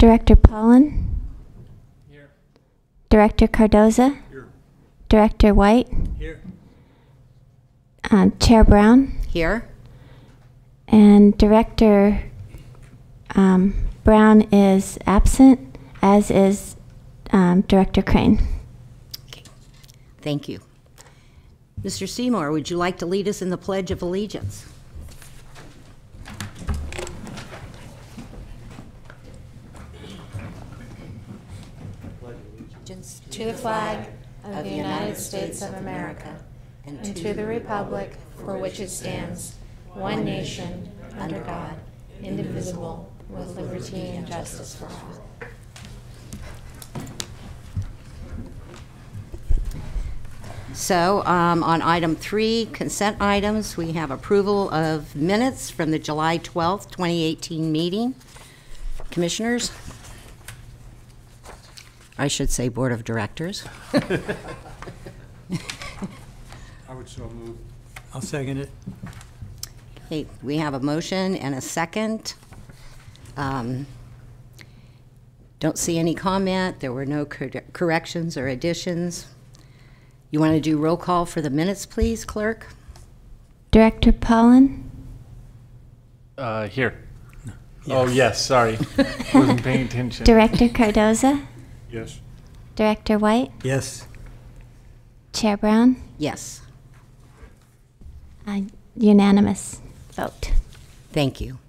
Director Pollen? Here. Director Cardoza? Here. Director White? Here. Chair Brown? Here. And Director Brown is absent, as is Director Crane. Okay. Thank you. Mr. Seymour, would you like to lead us in the Pledge of Allegiance? To the flag of the United States of America, and to the republic for which it stands, one nation, under God, indivisible, with liberty and justice for all. So on item 3, consent items, we have approval of minutes from the July 12th, 2018 meeting. Commissioners? I should say Board of Directors. I would so move. I'll second it. Okay, we have a motion and a second. Don't see any comment. There were no corrections or additions. You want to do roll call for the minutes, please, clerk? Director Pollen? Here. Yes. Oh, yes, sorry. Wasn't paying attention. Director Cardoza? Yes. Director White? Yes. Chair Brown? Yes. Unanimous vote. Thank you.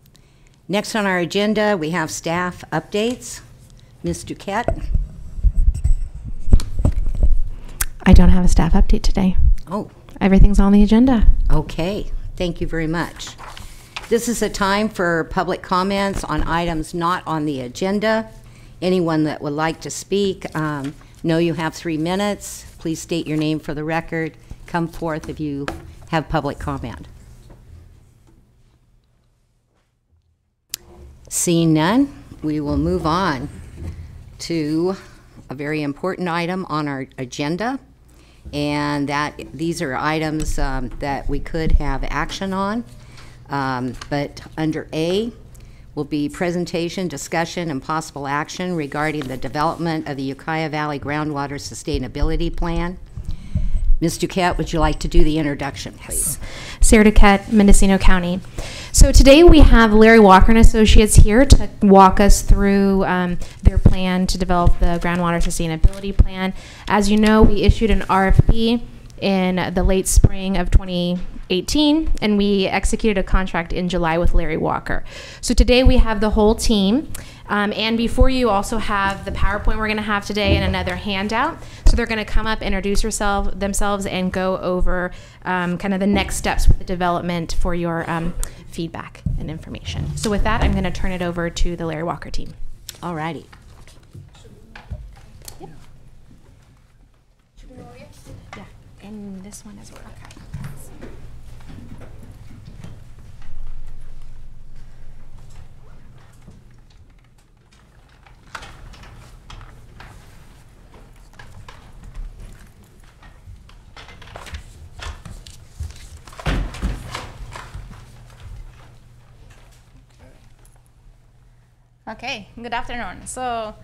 Next on our agenda, we have staff updates. Ms. Duquette? I don't have a staff update today. Oh, Everything's on the agenda. okay. Thank you very much. This is a time for public comments on items not on the agenda. Anyone that would like to speak, know you have 3 minutes. Please state your name for the record. Come forth if you have public comment. Seeing none, we will move on to a very important item on our agenda, and these are items that we could have action on, but under A will be presentation, discussion, and possible action regarding the development of the Ukiah Valley Groundwater Sustainability Plan. Ms. Duquette, would you like to do the introduction, please? Sarah Duquette, Mendocino County. So today we have Larry Walker and Associates here to walk us through their plan to develop the Groundwater Sustainability Plan. As you know, we issued an RFP in the late spring of 2018, and we executed a contract in July with Larry Walker. So today we have the whole team, and before you also have the PowerPoint we're going to have today and another handout. So they're going to come up, introduce themselves, and go over kind of the next steps with the development for your feedback and information. So with that, I'm going to turn it over to the Larry Walker team. All righty. Yeah, and this one as well. Okay, good afternoon. So,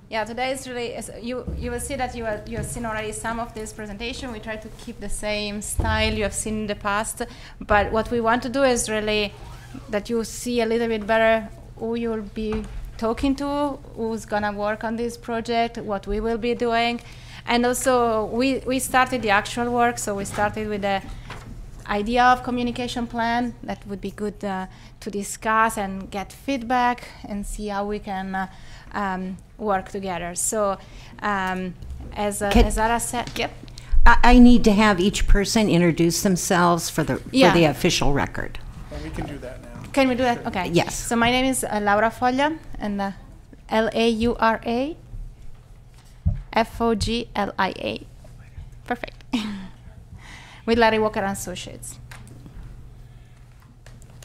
yeah, today is really, you will see that you have seen already some of this presentation. We try to keep the same style you have seen in the past, but what we want to do is really that you see a little bit better who you'll be talking to, who's gonna work on this project, what we will be doing. And also, we started the actual work, so we started with the idea of communication plan that would be good to discuss and get feedback and see how we can work together. So as Ara said, yep. I need to have each person introduce themselves for the official record. Well, we can do that now. Can we do that? Okay. Yes. So my name is Laura Foglia, and Laura Foglia. Perfect. With Larry Walker and Associates.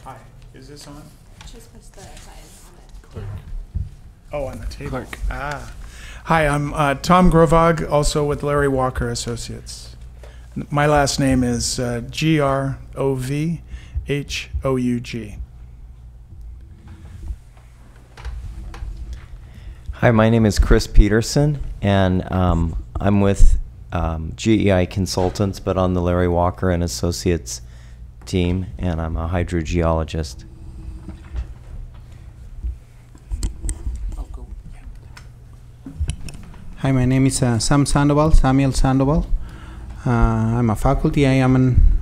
Hi. Is this on? Just push the sign on it. Clerk. Oh, on the table. Clerk. Ah. Hi, I'm Tom Grovog, also with Larry Walker Associates. My last name is Grovhoug. Hi, my name is Chris Peterson, and I'm with GEI Consultants, but on the Larry Walker and Associates team, and I'm a hydrogeologist. Hi, my name is Samuel Sandoval. I'm a faculty. I am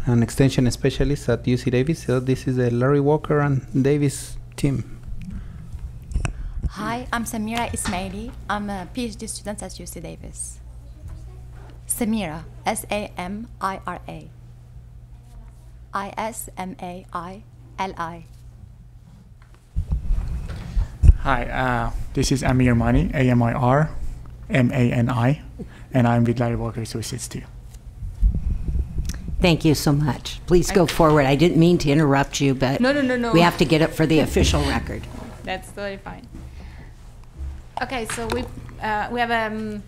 an extension specialist at UC Davis. So this is the Larry Walker and Davis team. Hi, I'm Samira Ismaili. I'm a PhD student at UC Davis. Samira, S-A-M-I-R-A. I-S-M-A-I-L-I. Hi, this is Amir Mani, A-M-I-R-M-A-N-I, and I'm with Larry Walker Associates too. Thank you so much. Please go forward. I didn't mean to interrupt you, but No. we have to get it for the official record. That's totally fine. Okay, so we have a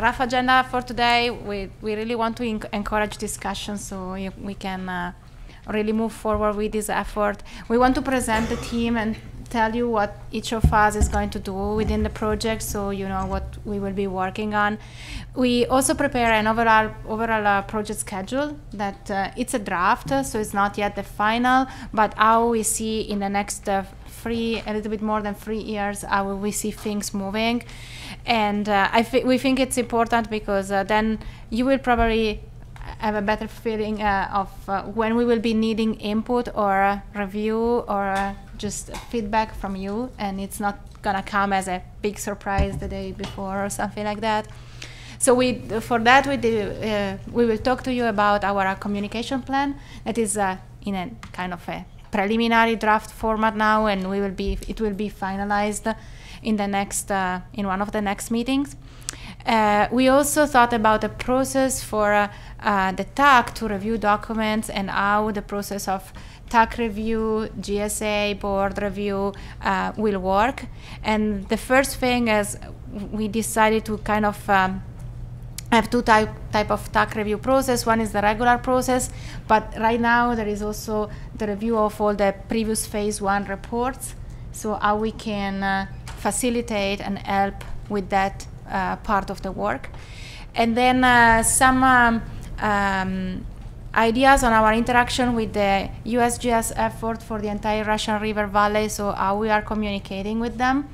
rough agenda for today. We really want to encourage discussion so we can really move forward with this effort. We want to present the team and tell you what each of us is going to do within the project, so you know what we will be working on. We also prepare an overall project schedule that it's a draft, so it's not yet the final, but how we see in the next a little bit more than 3 years, how we see things moving. And we think it's important because then you will probably have a better feeling of when we will be needing input or review or just feedback from you, and it's not gonna come as a big surprise the day before or something like that. So we will talk to you about our communication plan that is in a kind of a preliminary draft format now, and it will be finalized in the next in one of the next meetings. We also thought about a process for the TAC to review documents and how the process of TAC review, GSA, board review will work. And the first thing is we decided to kind of have two type of TAC review process. One is the regular process, but right now there is also the review of all the previous phase 1 reports. So how we can facilitate and help with that part of the work. And then some ideas on our interaction with the USGS effort for the entire Russian River Valley, so how we are communicating with them.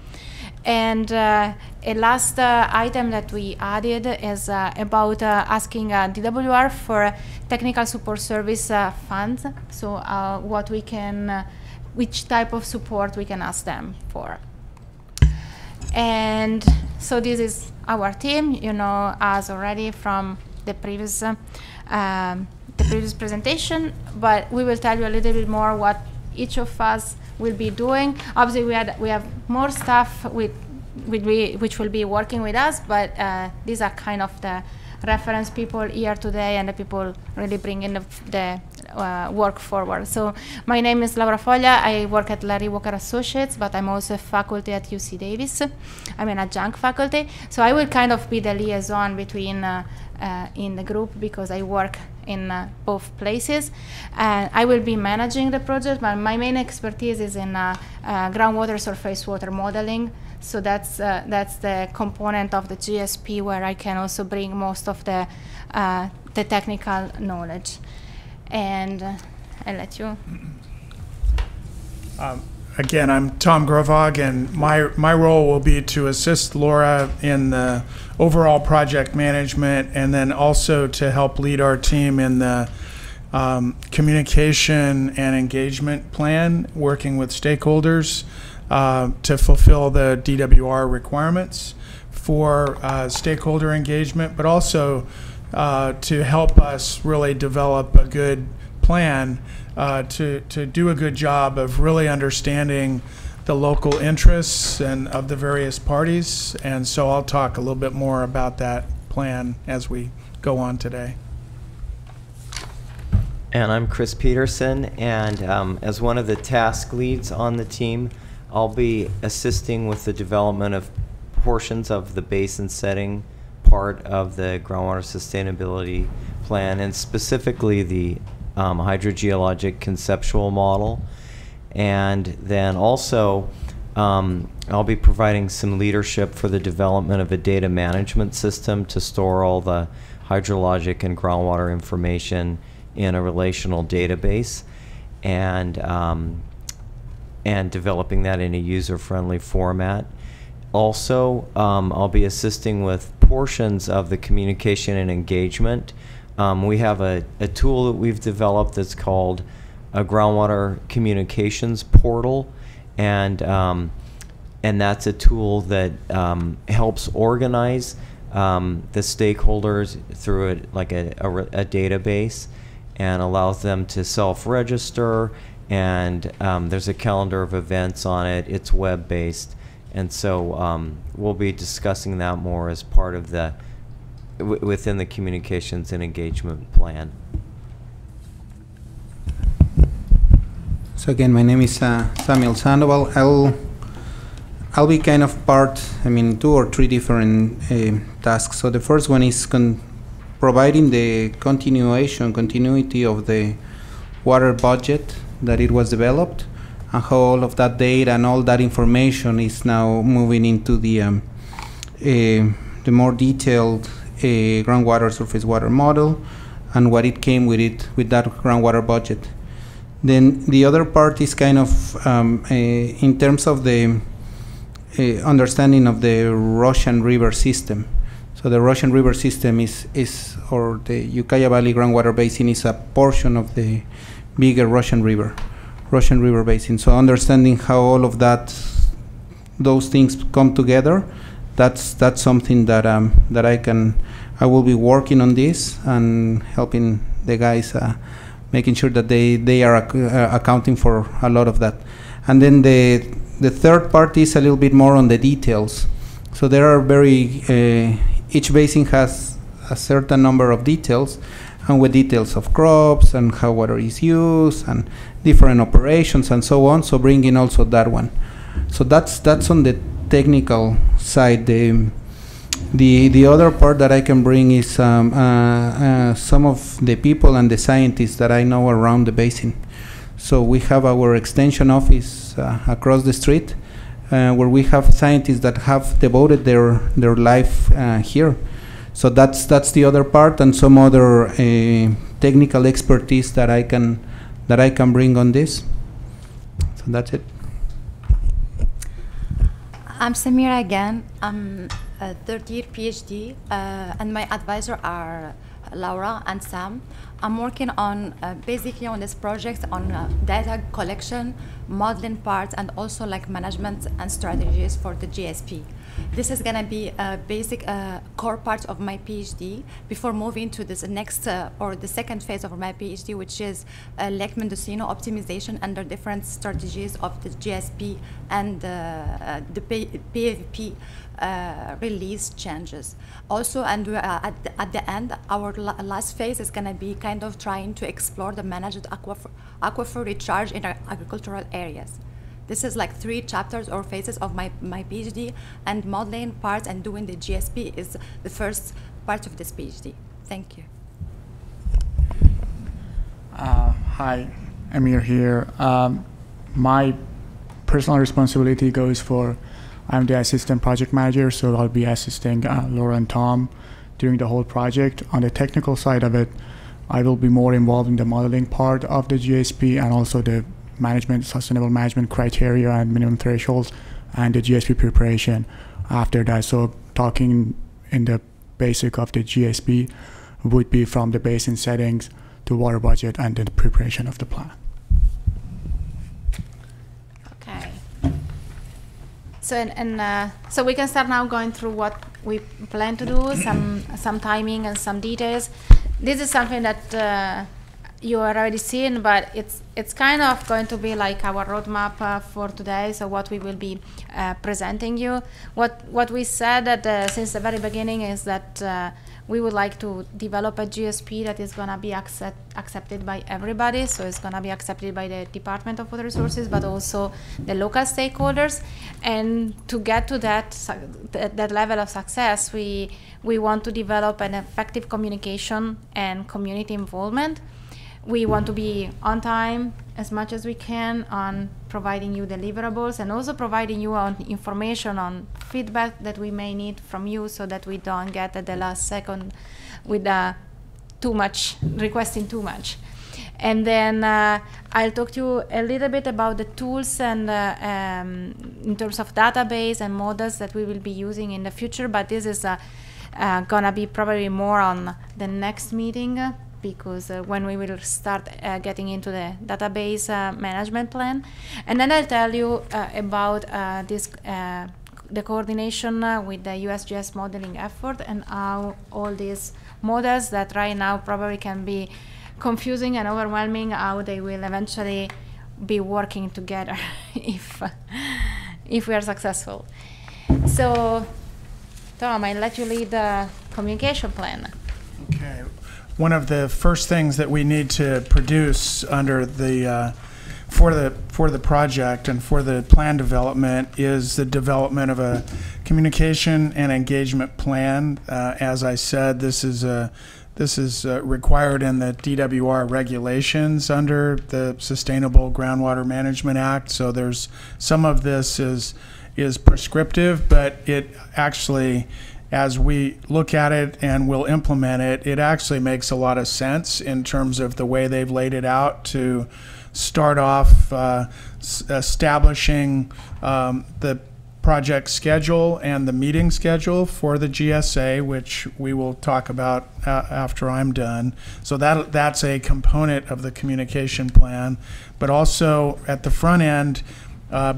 And a last item that we added is about asking DWR for technical support service funds, so what we can, which type of support we can ask them for. And so this is our team, you know us already from the previous presentation, but we will tell you a little bit more what each of us will be doing. Obviously, we have more staff which will be working with us, but these are kind of the reference people here today and the people really bringing the work forward. So my name is Laura Foglia. I work at Larry Walker Associates, but I'm also a faculty at UC Davis. I'm an adjunct faculty. So I will kind of be the liaison between in the group because I work in both places. I will be managing the project, but my main expertise is in groundwater surface water modeling. So that's the component of the GSP where I can also bring most of the technical knowledge. And I'll let you. Again, I'm Tom Grovog, and my role will be to assist Laura in the overall project management, and then also to help lead our team in the communication and engagement plan, working with stakeholders to fulfill the DWR requirements for stakeholder engagement, but also to help us really develop a good plan to do a good job of really understanding the local interests and of the various parties. And so I'll talk a little bit more about that plan as we go on today. And I'm Chris Peterson, and as one of the task leads on the team, I'll be assisting with the development of portions of the basin setting part of the groundwater sustainability plan, and specifically the hydrogeologic conceptual model. And then also I'll be providing some leadership for the development of a data management system to store all the hydrologic and groundwater information in a relational database, and developing that in a user-friendly format. Also, I'll be assisting with portions of the communication and engagement. We have a tool that we've developed that's called a Groundwater Communications Portal, and that's a tool that helps organize the stakeholders through a database, and allows them to self-register, and there's a calendar of events on it. It's web-based, and so we'll be discussing that more as part of the within the communications and engagement plan. So again, my name is Samuel Sandoval. I'll be kind of part, 2 or 3 different tasks. So the first one is providing the continuity of the water budget that it was developed, and how all of that data and all that information is now moving into the more detailed groundwater surface water model, and what it came with that groundwater budget. Then the other part is kind of in terms of the understanding of the Russian River system. So the Russian River system or the Ukiah Valley Groundwater Basin is a portion of the bigger Russian River Basin. So understanding how all of those things come together, that's something that I will be working on this and helping the guys, making sure that they are accounting for a lot of that. And then the third part is a little bit more on the details. So there are each basin has a certain number of details, and with details of crops and how water is used and different operations and so on. So bringing also that one. So that's on the technical side. The other part that I can bring is some of the people and the scientists that I know around the basin. So we have our extension office across the street, where we have scientists that have devoted their life here. So that's the other part, and some other technical expertise that I can bring on this. So that's it. I'm Samira again. I'm a third-year PhD, and my advisor are Laura and Sam. I'm working on basically on this project on data collection, modeling parts, and also like management and strategies for the GSP. This is going to be a basic core part of my PhD before moving to this next or the second phase of my PhD, which is Lake Mendocino optimization under different strategies of the GSP and the PVP release changes. Also, and at the end, our last phase is going to be kind of trying to explore the managed aquifer recharge in our agricultural areas. This is like 3 chapters or phases of my PhD, and modeling parts and doing the GSP is the first part of this PhD. Thank you. Hi, Amir here. My personal responsibility goes for, I'm the assistant project manager, so I'll be assisting Laura and Tom during the whole project. On the technical side of it, I will be more involved in the modeling part of the GSP and also the sustainable management criteria and minimum thresholds, and the GSP preparation after that. So talking in the basic of the GSP would be from the basin settings to water budget and then the preparation of the plan. Okay. So so we can start now going through what we plan to do, some timing and some details. This is something that you are already seen, but it's kind of going to be like our roadmap for today. So what we will be presenting you. What we said that since the very beginning is that we would like to develop a GSP that is going to be accepted by everybody. So it's going to be accepted by the Department of Water Resources, but also the local stakeholders. And to get to that level of success, we want to develop an effective communication and community involvement. we want to be on time as much as we can on providing you deliverables and also providing you on information on feedback that we may need from you so that we don't get at the last second with requesting too much. And then I'll talk to you a little bit about the tools and in terms of database and models that we will be using in the future, but this is gonna be probably more on the next meeting because when we will start getting into the database management plan. And then I'll tell you about the coordination with the USGS modeling effort and how all these models that right now probably can be confusing and overwhelming, how they will eventually be working together if we are successful. So, Tom, I'll let you lead the communication plan. Okay. One of the first things that we need to produce under the for the project and for the plan development is the development of a communication and engagement plan. As I said, this is required in the DWR regulations under the Sustainable Groundwater Management Act. So there's some of this is prescriptive, but it actually, as we look at it and we'll implement it, it actually makes a lot of sense in terms of the way they've laid it out to start off establishing the project schedule and the meeting schedule for the GSA, which we will talk about after I'm done. So that's a component of the communication plan, but also at the front end,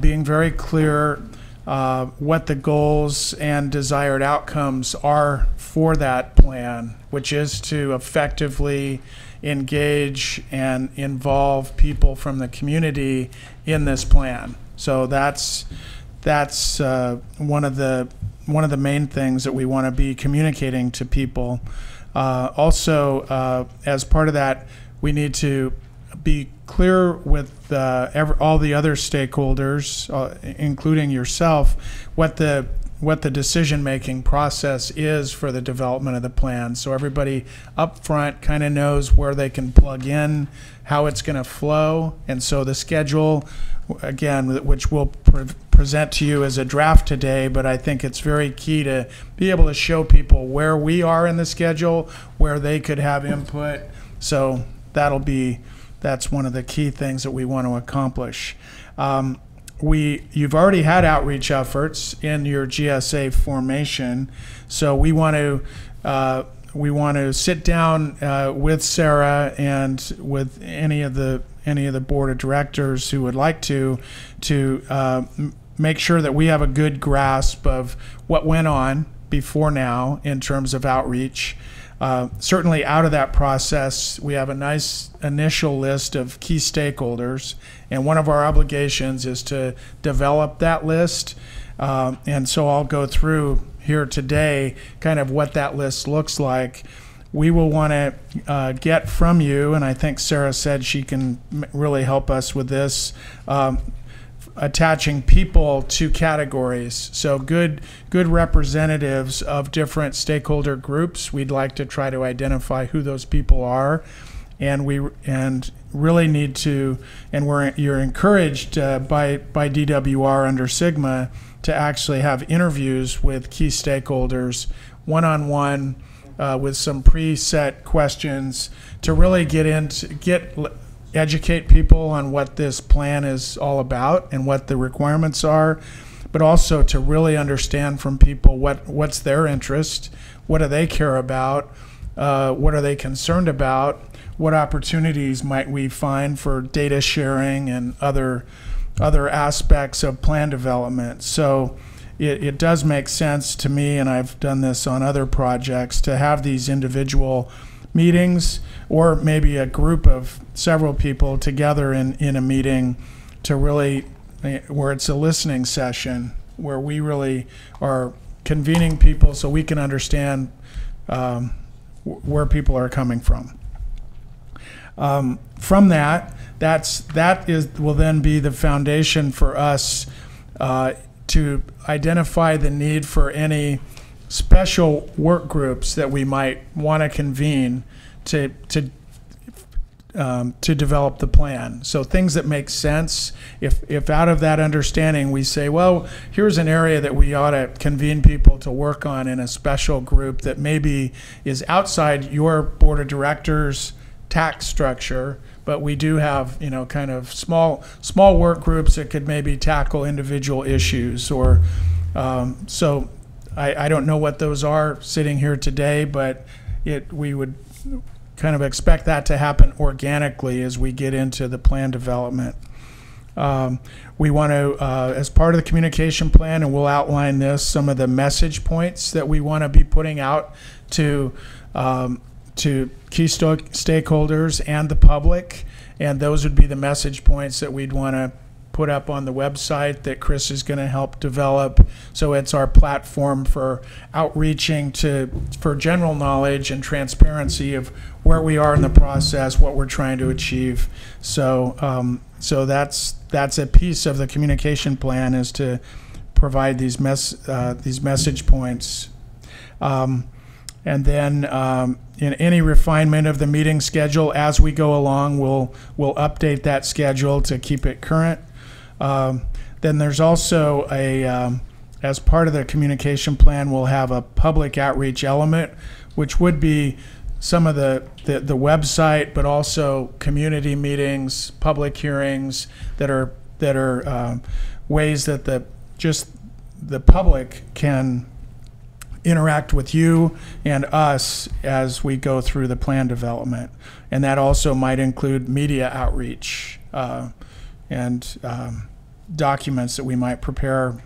being very clear what the goals and desired outcomes are for that plan, which is to effectively engage and involve people from the community in this plan. So that's one of the main things that we want to be communicating to people. Also, as part of that, we need to be clear with all the other stakeholders, including yourself, what the decision-making process is for the development of the plan. So everybody up front kind of knows where they can plug in, how it's going to flow, and so the schedule, again, which we'll present to you as a draft today, but I think it's very key to be able to show people where we are in the schedule, where they could have input. So that's one of the key things that we want to accomplish. You've already had outreach efforts in your GSA formation, so we want to sit down with Sarah and with any of the board of directors who would like to make sure that we have a good grasp of what went on before now in terms of outreach. Certainly out of that process, we have a nice initial list of key stakeholders, and one of our obligations is to develop that list. And so I'll go through here today kind of what that list looks like. We will want to get from you, and I think Sarah said she can really help us with this, attaching people to categories. So good representatives of different stakeholder groups. We'd like to try to identify who those people are, and really need to, and you're encouraged by DWR under Sigma to actually have interviews with key stakeholders one-on-one with some preset questions to really educate people on what this plan is all about and what the requirements are, but also to really understand from people what's their interest, what do they care about, what are they concerned about, what opportunities might we find for data sharing and other aspects of plan development. So it does make sense to me, and I've done this on other projects, to have these individual meetings, or maybe a group of several people together in a meeting to really, where it's a listening session, where we really are convening people so we can understand where people are coming from. From that will then be the foundation for us to identify the need for any special work groups that we might want to convene to to develop the plan. So things that make sense. If out of that understanding we say, well, here's an area that we ought to convene people to work on in a special group that maybe is outside your board of directors tax structure, but we do have, you know, kind of small work groups that could maybe tackle individual issues. Or so I don't know what those are sitting here today, but we would kind of expect that to happen organically as we get into the plan development. We want to, as part of the communication plan, and we'll outline this, some of the message points that we want to be putting out to key stakeholders and the public, and those would be the message points that we'd want to put up on the website that Chris is going to help develop. So it's our platform for outreaching for general knowledge and transparency of where we are in the process, what we're trying to achieve. So that's a piece of the communication plan, is to provide these message points. And then in any refinement of the meeting schedule as we go along, we'll update that schedule to keep it current. Then there's also as part of the communication plan, we'll have a public outreach element, which would be some of the website, but also community meetings, public hearings that are ways that the public can interact with you and us as we go through the plan development. And that also might include media outreach and documents that we might prepare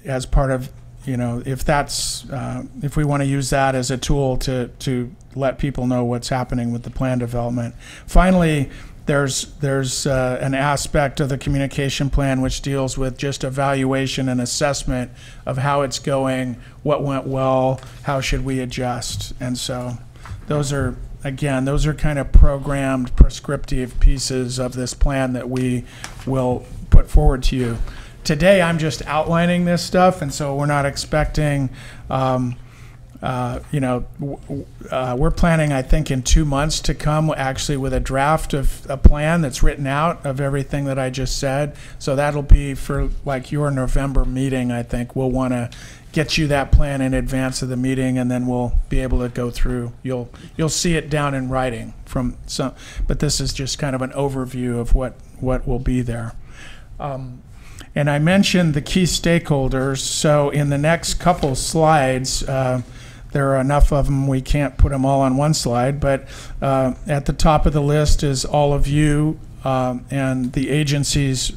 as part of, you know, if we want to use that as a tool to let people know what's happening with the plan development. Finally, there's an aspect of the communication plan which deals with just evaluation and assessment of how it's going, what went well, how should we adjust. And so those are kind of programmed, prescriptive pieces of this plan that we will put forward to you. Today, I'm just outlining this stuff, and so we're not expecting, we're planning, I think, in 2 months to come actually with a draft of a plan that's written out of everything that I just said. So that'll be for like your November meeting, I think. We'll want to get you that plan in advance of the meeting, and then we'll be able to go through. You'll see it down in writing from some, but this is just kind of an overview of what will be there. And I mentioned the key stakeholders. So in the next couple slides, there are enough of them, we can't put them all on one slide, but at the top of the list is all of you and the agencies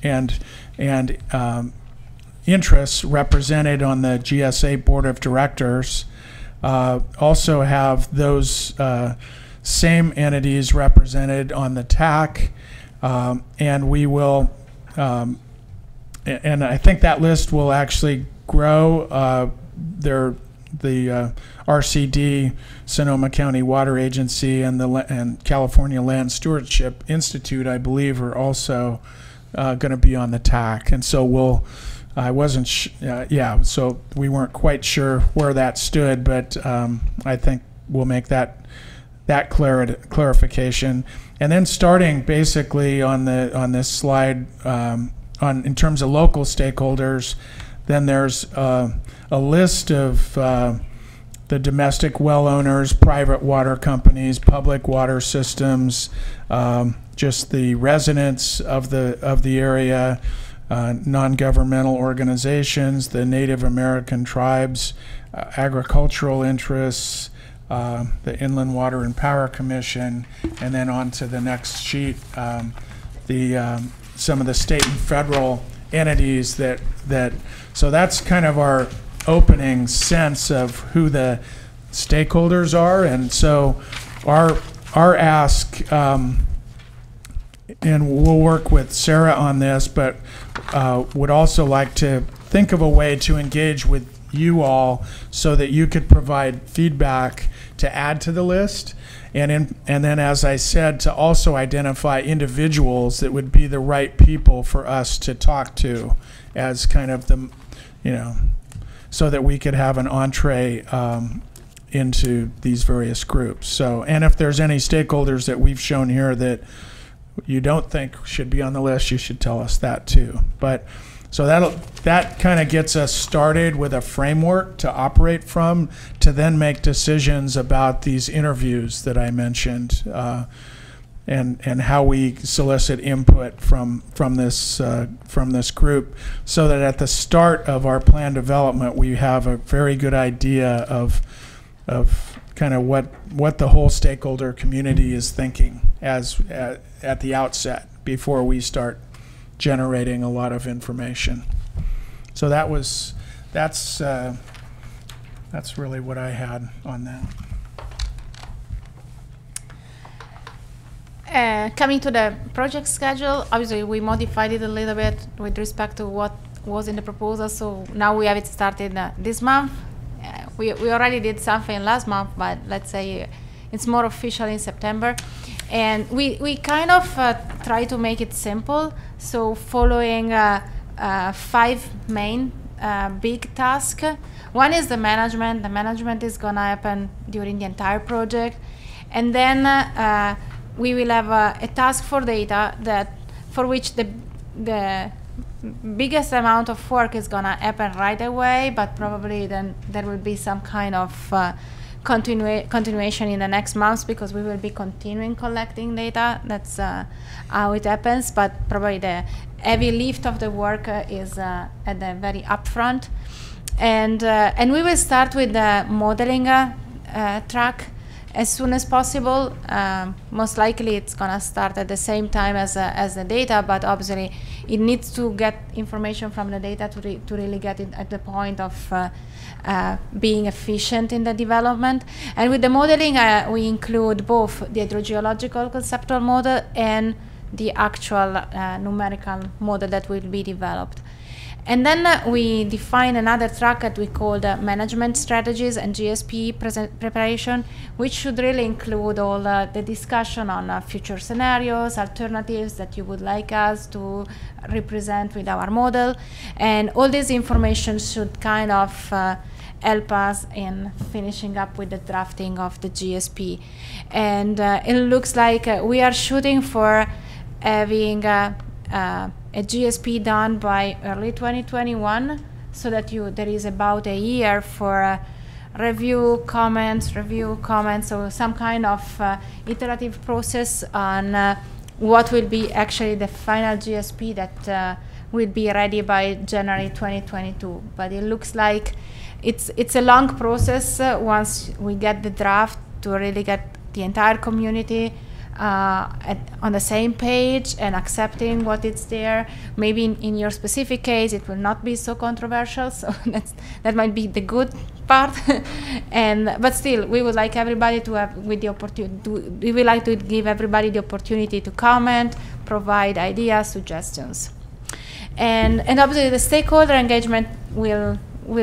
and interests represented on the GSA Board of Directors. Also have those same entities represented on the TAC, and we will, and I think that list will actually grow. The RCD, Sonoma County Water Agency, and California Land Stewardship Institute, I believe, are also going to be on the TAC. And so I wasn't, so we weren't quite sure where that stood, but I think we'll make that clarification. And then starting basically on this slide, in terms of local stakeholders, then there's a list of the domestic well owners, private water companies, public water systems, just the residents of the area, non-governmental organizations, the Native American tribes, agricultural interests, the Inland Water and Power Commission, and then on to the next sheet, some of the state and federal entities so that's kind of our opening sense of who the stakeholders are. And so our ask, and we'll work with Sarah on this, but would also like to think of a way to engage with you all so that you could provide feedback to add to the list. And then, as I said, to also identify individuals that would be the right people for us to talk to as kind of the, so that we could have an entree into these various groups. So, and if there's any stakeholders that we've shown here that you don't think should be on the list, you should tell us that too. But so that kind of gets us started with a framework to operate from, to then make decisions about these interviews that I mentioned, and how we solicit input from this group, so that at the start of our plan development we have a very good idea of kind of what the whole stakeholder community is thinking at the outset before we start generating a lot of information. So that's really what I had on that. Coming to the project schedule, obviously we modified it a little bit with respect to what was in the proposal. So now we have it started this month. We already did something last month, but let's say it's more official in September. And we kind of try to make it simple. So following 5 main big tasks. One is the management. The management is going to happen during the entire project. And then we will have a task for data for which the biggest amount of work is going to happen right away, but probably then there will be some kind of continuation in the next months, because we will be continuing collecting data. That's how it happens, but probably the heavy lift of the work is at the very upfront. And we will start with the modeling track as soon as possible. Most likely it's going to start at the same time as the data, but obviously it needs to get information from the data to really get it at the point of being efficient in the development. And with the modeling, we include both the hydrogeological conceptual model and the actual numerical model that will be developed. And then we define another track that we call the management strategies and GSP preparation, which should really include all the discussion on future scenarios, alternatives that you would like us to represent with our model. And all this information should kind of help us in finishing up with the drafting of the GSP. And it looks like we are shooting for having a GSP done by early 2021, so that there is about a year for review, comments, so some kind of iterative process on what will be actually the final GSP that will be ready by January 2022. But it looks like it's a long process once we get the draft, to really get the entire community on the same page and accepting what is there. Maybe in your specific case it will not be so controversial, so that might be the good part. But still, we would like everybody to have the opportunity. We would like to give everybody the opportunity to comment, provide ideas, suggestions, and obviously the stakeholder engagement will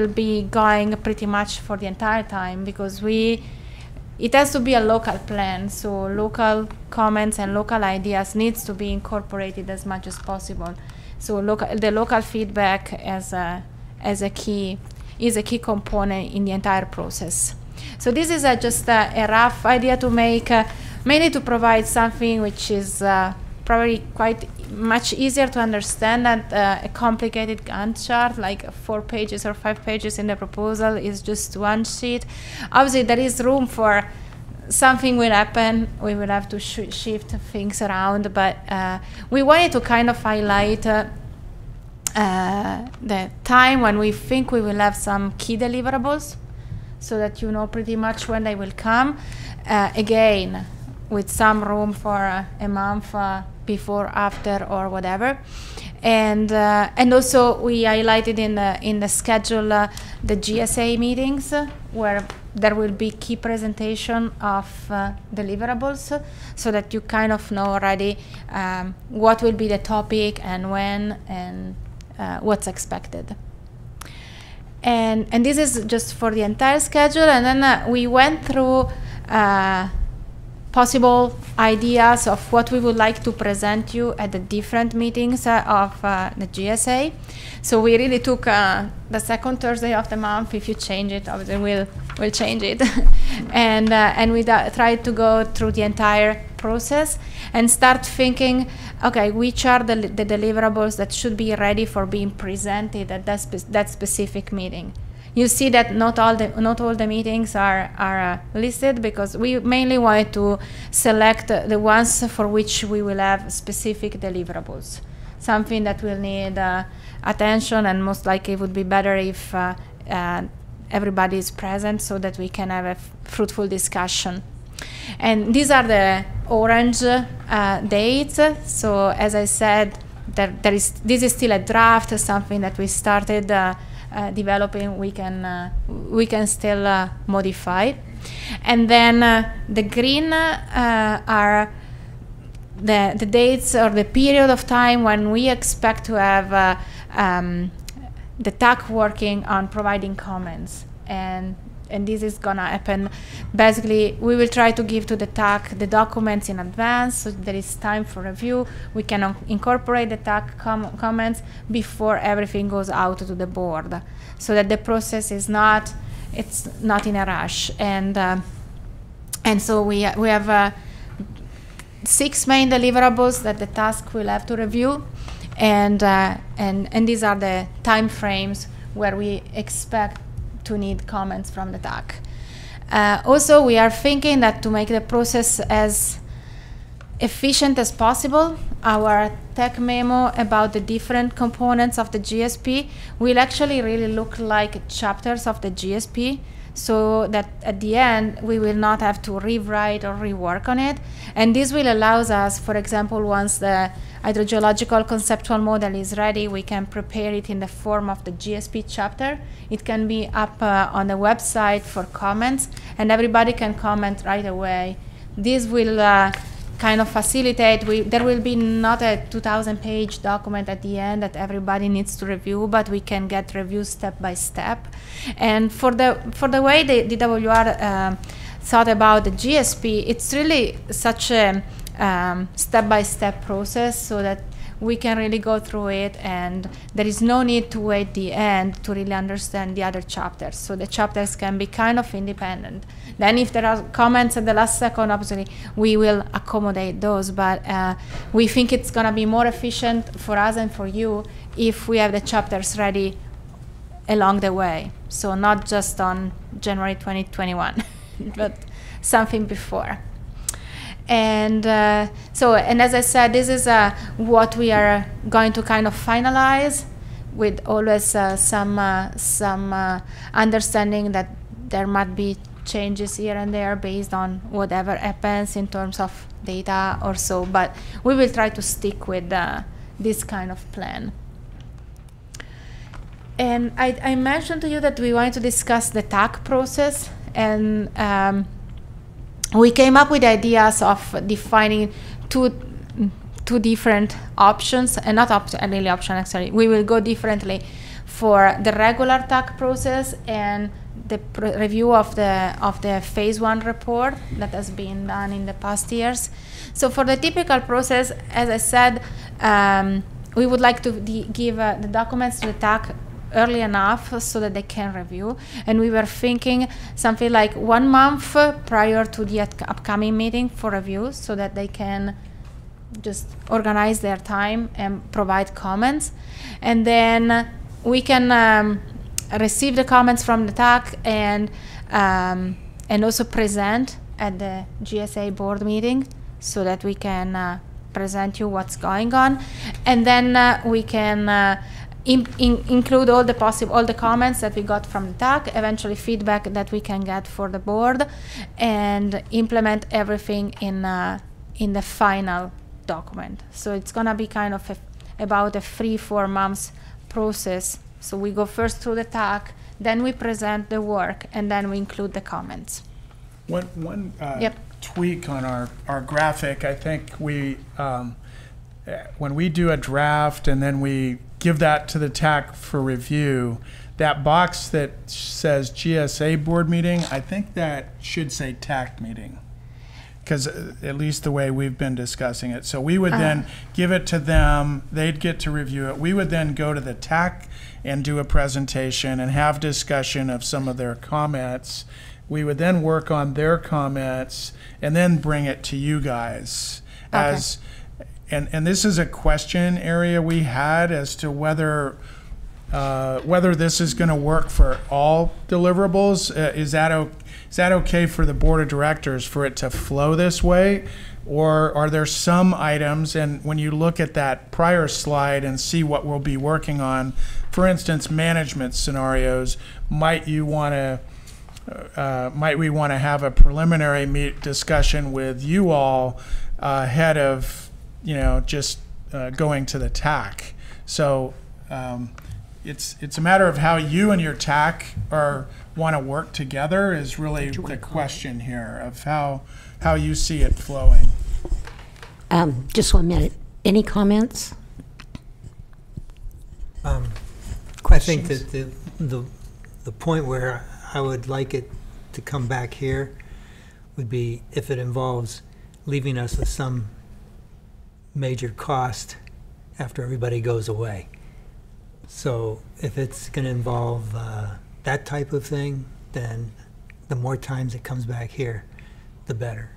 be going pretty much for the entire time, because it has to be a local plan, so local comments and local ideas needs to be incorporated as much as possible. So the local feedback is a key component in the entire process. So this is just a rough idea to make, mainly to provide something which is probably quite much easier to understand than a complicated Gantt chart, like 4 pages or 5 pages in the proposal is just one sheet. Obviously, there is room for something will happen. We will have to shift things around, but we wanted to kind of highlight the time when we think we will have some key deliverables, so that you know pretty much when they will come. Again, with some room for a month before, after, or whatever. And also we highlighted in the schedule the GSA meetings, where there will be key presentation of deliverables, so that you kind of know already what will be the topic and when, and what's expected. And this is just for the entire schedule. And then we went through possible ideas of what we would like to present you at the different meetings of the GSA. So we really took the second Thursday of the month. If you change it, obviously we'll we'll change it. And we tried to go through the entire process and start thinking, okay, which are the deliverables that should be ready for being presented at that specific meeting. You see that not all the meetings are listed, because we mainly wanted to select the ones for which we will have specific deliverables, something that will need attention, and most likely it would be better if everybody is present so that we can have a fruitful discussion. And these are the orange dates. So as I said, this is still a draft, something that we started developing. We can still modify. And then the green are the dates or the period of time when we expect to have the TAC working on providing comments. And this is gonna happen. Basically, we will try to give to the TAC the documents in advance, so there is time for review. We can incorporate the TAC comments before everything goes out to the board, so that the process is not in a rush. And so we have 6 main deliverables that the task will have to review, and these are the time frames where we expect to need comments from the TAC. Also, we are thinking that to make the process as efficient as possible, our tech memo about the different components of the GSP will actually really look like chapters of the GSP, so that at the end we will not have to rewrite or rework on it. And this will allow us, for example, once the hydrogeological conceptual model is ready, we can prepare it in the form of the GSP chapter. It can be up on the website for comments, and everybody can comment right away. This will kind of facilitate. There will be not a 2,000-page document at the end that everybody needs to review, but we can get reviews step by step. And for the way the DWR thought about the GSP, it's really such a step-by-step process, so that we can really go through it, and there is no need to wait the end to really understand the other chapters. So the chapters can be kind of independent. Then if there are comments at the last second, obviously we will accommodate those, but we think it's going to be more efficient for us and for you if we have the chapters ready along the way. So not just on January 2021, but something before. And and as I said, this is what we are going to kind of finalize, with always some understanding that there might be changes here and there based on whatever happens in terms of data or so, but we will try to stick with this kind of plan. And I mentioned to you that we wanted to discuss the TAC process, and we came up with ideas of defining two different options, and not really option actually. We will go differently for the regular TAC process and the review of the phase 1 report that has been done in the past years. So for the typical process, as I said, we would like to give the documents to the TAC early enough so that they can review, and we were thinking something like 1 month prior to the upcoming meeting for review, so that they can just organize their time and provide comments, and then we can receive the comments from the TAC and also present at the GSA board meeting, so that we can present you what's going on, and then we can include all the comments that we got from the TAC, eventually feedback that we can get for the board, and implement everything in the final document. So it's gonna be kind of about a 3-4 months process. So we go first through the TAC, then we present the work, and then we include the comments. One tweak on our graphic, I think we when we do a draft and then we give that to the TAC for review, that box that says GSA board meeting, I think that should say TAC meeting, because at least the way we've been discussing it. So we would then give it to them, they'd get to review it. We would then go to the TAC and do a presentation and have discussion of some of their comments, We would then work on their comments and then bring it to you guys as, and this is a question area we had as to whether this is going to work for all deliverables. Is that okay for the board of directors for it to flow this way? Or are there some items, and when you look at that prior slide and see what we'll be working on, for instance, management scenarios, might we want to have a preliminary discussion with you all ahead of, just going to the TAC? So it's a matter of how you and your TAC want to work together is really the question here of how you see it flowing. Just 1 minute. Any comments? I think that the point where I would like it to come back here would be if it involves leaving us with some major cost after everybody goes away. So if it's going to involve that type of thing, then the more times it comes back here, the better.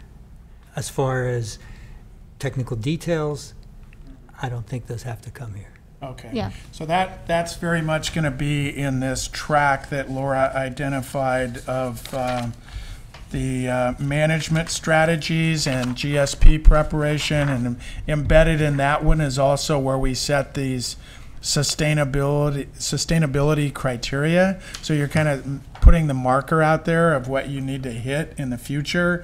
As far as technical details, I don't think those have to come here. Okay. Yeah. So that's very much going to be in this track that Laura identified of the management strategies and GSP preparation, and embedded in that one is also where we set these sustainability criteria. So you're kind of putting the marker out there of what you need to hit in the future.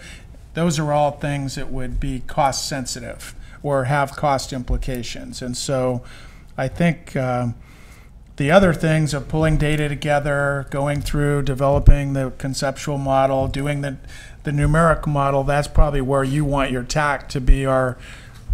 Those are all things that would be cost sensitive or have cost implications. And so I think the other things of pulling data together, going through, developing the conceptual model, doing the numeric model, that's probably where you want your TAC to be our,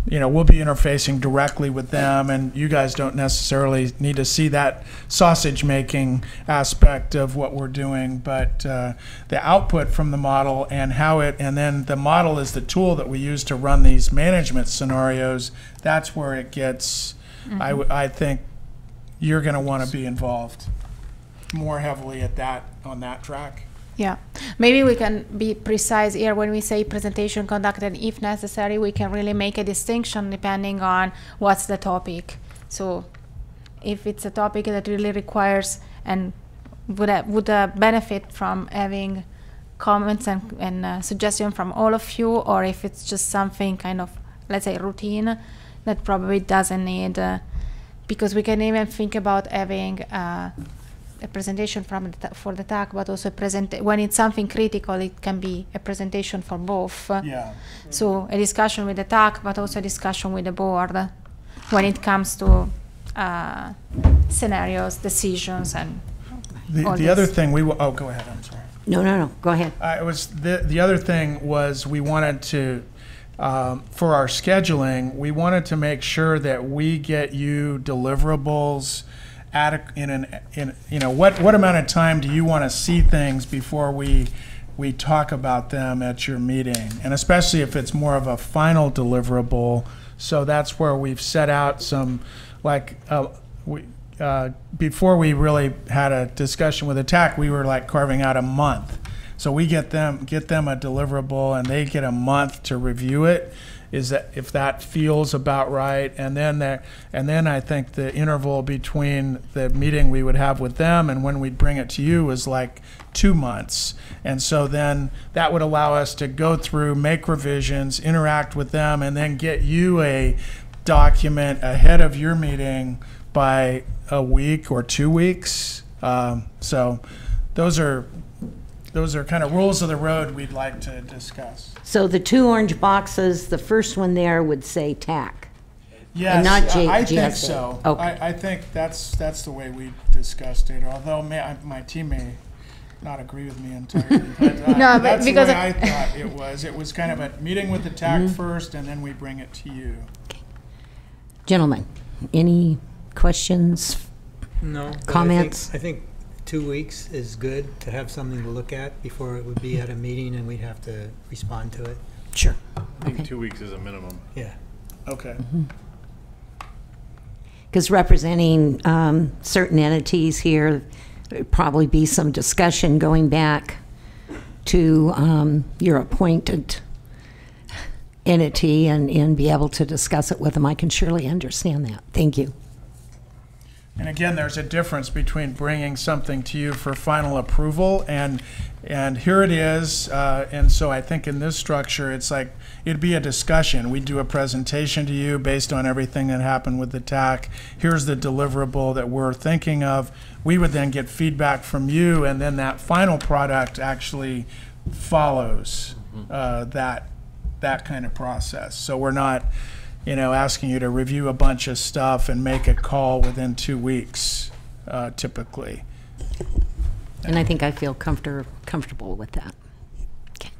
we'll be interfacing directly with them, and you guys don't necessarily need to see that sausage making aspect of what we're doing, but the output from the model and and then the model is the tool that we use to run these management scenarios. That's where it gets, I think you're going to want to be involved more heavily on that track. Yeah, maybe we can be precise here when we say presentation conducted. If necessary, we can really make a distinction depending on what's the topic. So if it's a topic that really requires and would benefit from having comments and suggestions from all of you, or if it's just something kind of, let's say, routine that probably doesn't need, because we can even think about having a presentation for the TAC, but also when it's something critical, it can be a presentation for both. Yeah. So a discussion with the TAC, but also a discussion with the board when it comes to scenarios, decisions, and the other thing oh, go ahead. I'm sorry. No. Go ahead. The other thing was we wanted to, for our scheduling, we wanted to make sure that we get you deliverables what amount of time do you want to see things before we talk about them at your meeting, and especially if it's more of a final deliverable. So that's where we've set out some, before we really had a discussion with TAC, we were carving out a month. So we get them a deliverable, and they get a month to review it. Is that if that feels about right, and then I think the interval between the meeting we would have with them and when we'd bring it to you is 2 months, and so then that would allow us to go through, make revisions, interact with them, and then get you a document ahead of your meeting by a week or 2 weeks. So those are kind of rules of the road we'd like to discuss. So the 2 orange boxes, the first one there would say TAC. Yes, and not I GSA. think so. Okay. I think that's the way we discussed it, although my team may not agree with me entirely. But, No, but that's because the way I thought it was. It was kind of a meeting with the TAC first, and then we bring it to you. Okay. Gentlemen, any questions? No. Comments? I think 2 weeks is good to have something to look at before it would be at a meeting and we'd have to respond to it. Sure. I think 2 weeks is a minimum. Yeah. Okay. Because representing certain entities here, there'd probably be some discussion going back to your appointed entity and be able to discuss it with them. I can surely understand that. Thank you. And again, there's a difference between bringing something to you for final approval and here it is. And so I think in this structure, it's like it'd be a discussion. We do a presentation to you based on everything that happened with the TAC. Here's the deliverable that we're thinking of. We would then get feedback from you, and then that final product actually follows that kind of process. So we're not, asking you to review a bunch of stuff and make a call within 2 weeks, typically. And I think I feel comfortable with that. Okay.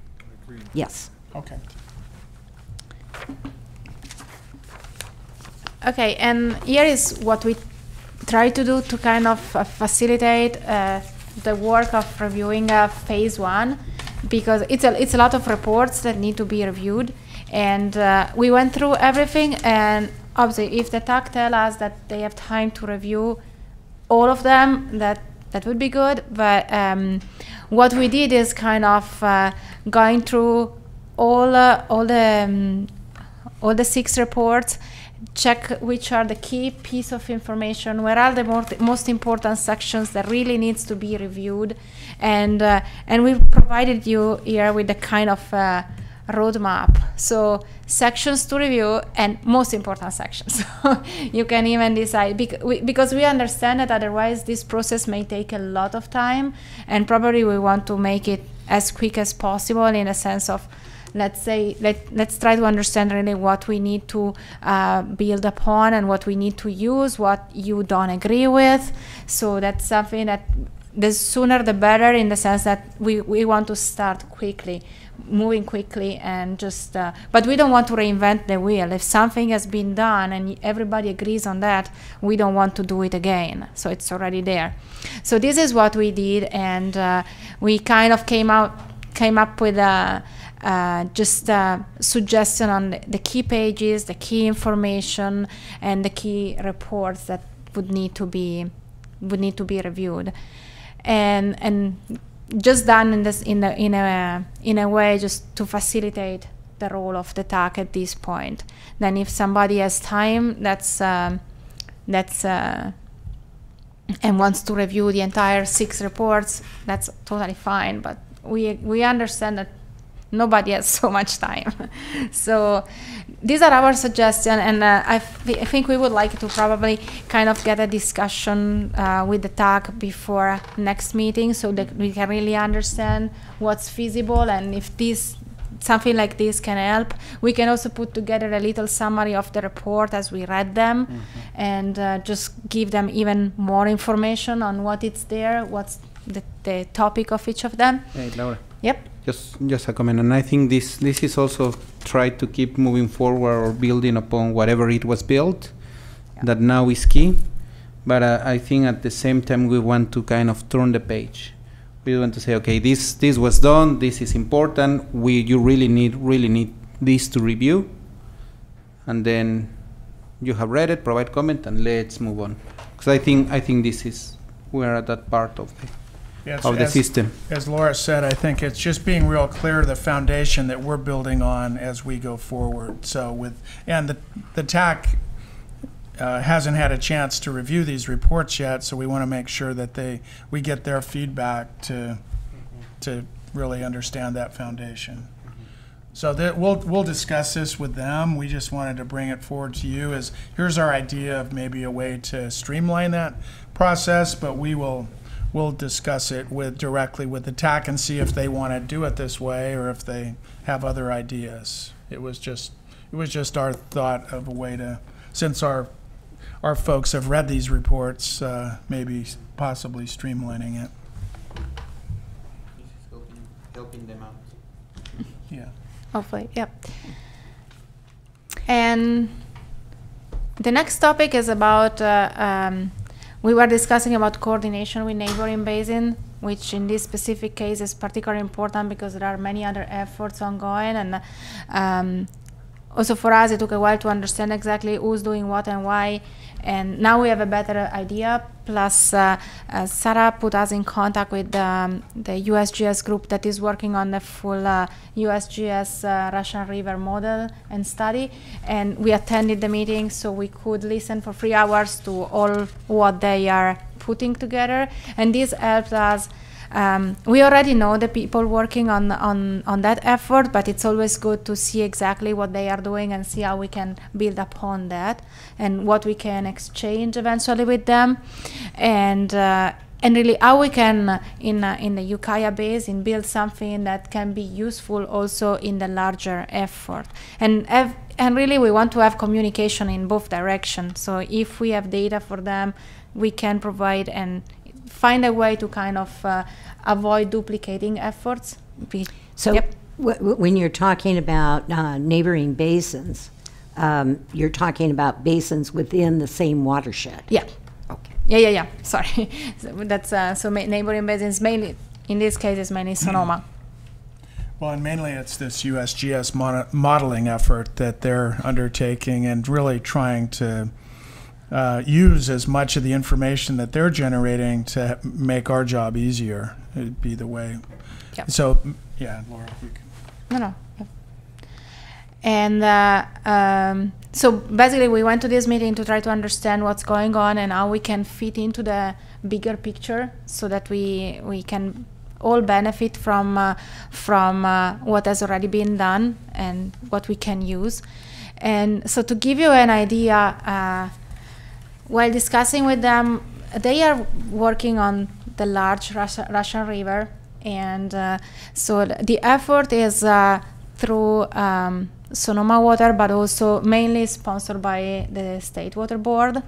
Yes. Okay. Okay, and here is what we try to do to kind of facilitate the work of reviewing phase 1, because it's a lot of reports that need to be reviewed, and we went through everything. And obviously, if the TAC tell us that they have time to review all of them, that would be good. But what we did is kind of going through all the 6 reports, check which are the key piece of information, where are the most important sections that really needs to be reviewed, and we provided you here with the kind of roadmap. So sections to review and most important sections. You can even decide, because we understand that otherwise this process may take a lot of time, and probably we want to make it as quick as possible, in a sense of, let's try to understand really what we need to build upon and what we need to use, what you don't agree with. So that's something that the sooner the better, in the sense that we want to start quickly, moving quickly, and just but we don't want to reinvent the wheel. If something has been done and everybody agrees on that, we don't want to do it again, so it's already there. So this is what we did, and we kind of came up with just a suggestion on the key pages, the key information, and the key reports that would need to be reviewed, and just done in a way just to facilitate the role of the TAC at this point. Then if somebody has time, and wants to review the entire 6 reports, that's totally fine. But we understand that nobody has so much time. So these are our suggestions, and I think we would like to probably kind of get a discussion with the TAC before next meeting, so that we can really understand what's feasible, and if something like this can help. We can also put together a little summary of the report as we read them, and just give them even more information on what it's there, what's the topic of each of them. Hey, Laura. Yep. Just a comment, and I think this is also try to keep moving forward or building upon whatever it was built, that now is key. But I think at the same time we want to kind of turn the page. We want to say, okay, this was done, this is important. You really need this to review, and then you have read it, provide comment, and let's move on. Because I think this is we're at that part of the system. As Laura said, I think it's just being real clear the foundation that we're building on as we go forward. So the TAC hasn't had a chance to review these reports yet, so we want to make sure that we get their feedback to really understand that foundation. So we'll discuss this with them. We just wanted to bring it forward to you as here's our idea of maybe a way to streamline that process, but we'll discuss it directly with the TAC and see if they want to do it this way or if they have other ideas. It was just our thought of a way to, since our folks have read these reports, maybe possibly streamlining it. This is helping them out. Yeah. Hopefully, yep. And the next topic is about we were discussing about coordination with neighboring basin, which in this specific case is particularly important because there are many other efforts ongoing, and also for us, it took a while to understand exactly who's doing what and why. And now we have a better idea. Plus, Sarah put us in contact with the USGS group that is working on the full USGS Russian River model and study. And we attended the meeting, so we could listen for 3 hours to all what they are putting together. And this helped us. We already know the people working on that effort, but it's always good to see exactly what they are doing and see how we can build upon that and what we can exchange eventually with them, and really how we can in the Ukiah Basin build something that can be useful also in the larger effort. And really we want to have communication in both directions. So if we have data for them, we can provide and find a way to kind of avoid duplicating efforts. So yep. When you're talking about neighboring basins, you're talking about basins within the same watershed. Yeah. Okay. Yeah. Sorry. So that's neighboring basins mainly, in this case, is mainly Sonoma. Well, and mainly it's this USGS modeling effort that they're undertaking and really trying to use as much of the information that they're generating to make our job easier. It'd be the way. Yep. So, yeah, Laura. You can. No. Yep. And so basically we went to this meeting to try to understand what's going on and how we can fit into the bigger picture so that we can all benefit from what has already been done and what we can use. And so to give you an idea, while discussing with them, they are working on the large Russian River, and so the effort is through Sonoma Water, but also mainly sponsored by the State Water Board.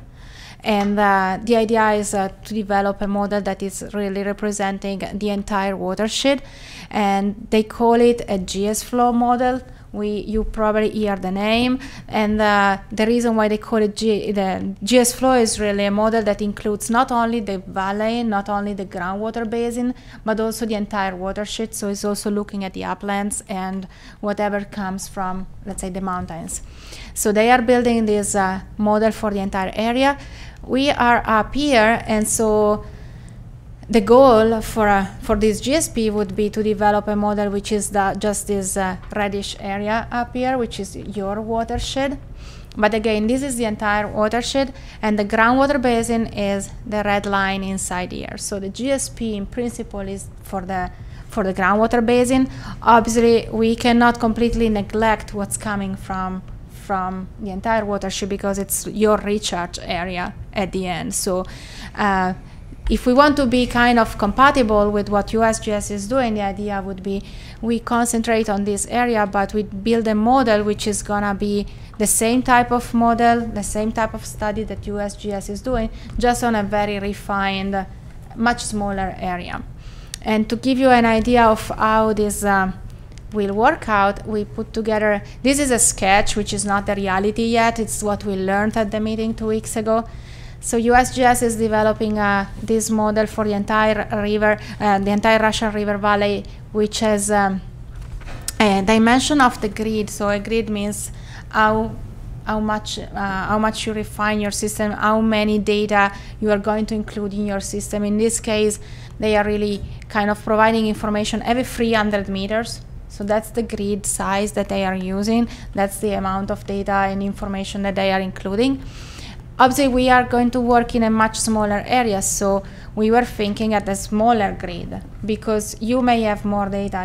And the idea is to develop a model that is really representing the entire watershed, and they call it a GS flow model. You probably hear the name, and the reason why they call it the GS flow is really a model that includes not only the valley, not only the groundwater basin, but also the entire watershed. So it's also looking at the uplands and whatever comes from, let's say, the mountains. So they are building this model for the entire area. We are up here, and so the goal for this GSP would be to develop a model which is just this reddish area up here, which is your watershed. But again, this is the entire watershed, and the groundwater basin is the red line inside here. So the GSP in principle is for the groundwater basin. Obviously, we cannot completely neglect what's coming from the entire watershed because it's your recharge area at the end. So if we want to be kind of compatible with what USGS is doing, the idea would be we concentrate on this area, but we build a model which is gonna be the same type of model, the same type of study that USGS is doing, just on a very refined, much smaller area. And to give you an idea of how this will work out, we put together, this is a sketch which is not the reality yet, it's what we learned at the meeting 2 weeks ago. So USGS is developing this model for the entire river, the entire Russian River Valley, which has a dimension of the grid. So a grid means how much you refine your system, how many data you are going to include in your system. In this case, they are really kind of providing information every 300 meters. So that's the grid size that they are using. That's the amount of data and information that they are including. Obviously, we are going to work in a much smaller area, so we were thinking at a smaller grid because you may have more data.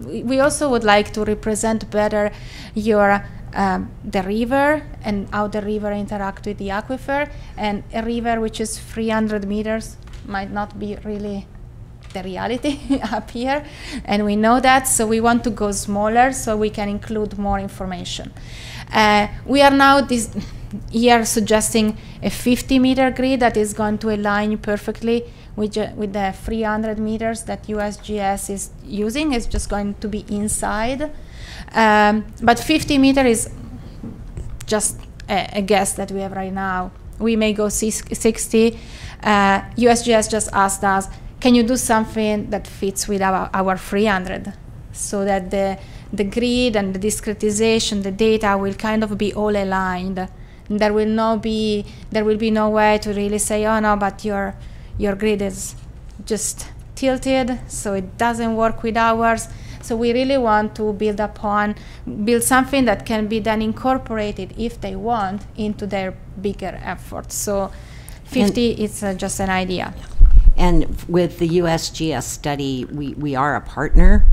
We also would like to represent better your the river and how the river interact with the aquifer, and a river which is 300 meters might not be really the reality up here, and we know that, so we want to go smaller so we can include more information. We are now here suggesting a 50-meter grid that is going to align perfectly with the 300 meters that USGS is using. It's just going to be inside. But 50 meter is just a guess that we have right now. We may go 60. USGS just asked us, can you do something that fits with our 300? So that the grid and the discretization, the data will kind of be all aligned. There will be no way to really say, oh no, but your grid is just tilted, so it doesn't work with ours. So we really want to build something that can be then incorporated, if they want, into their bigger efforts. So 50 is just an idea. And with the USGS study, we are a partner,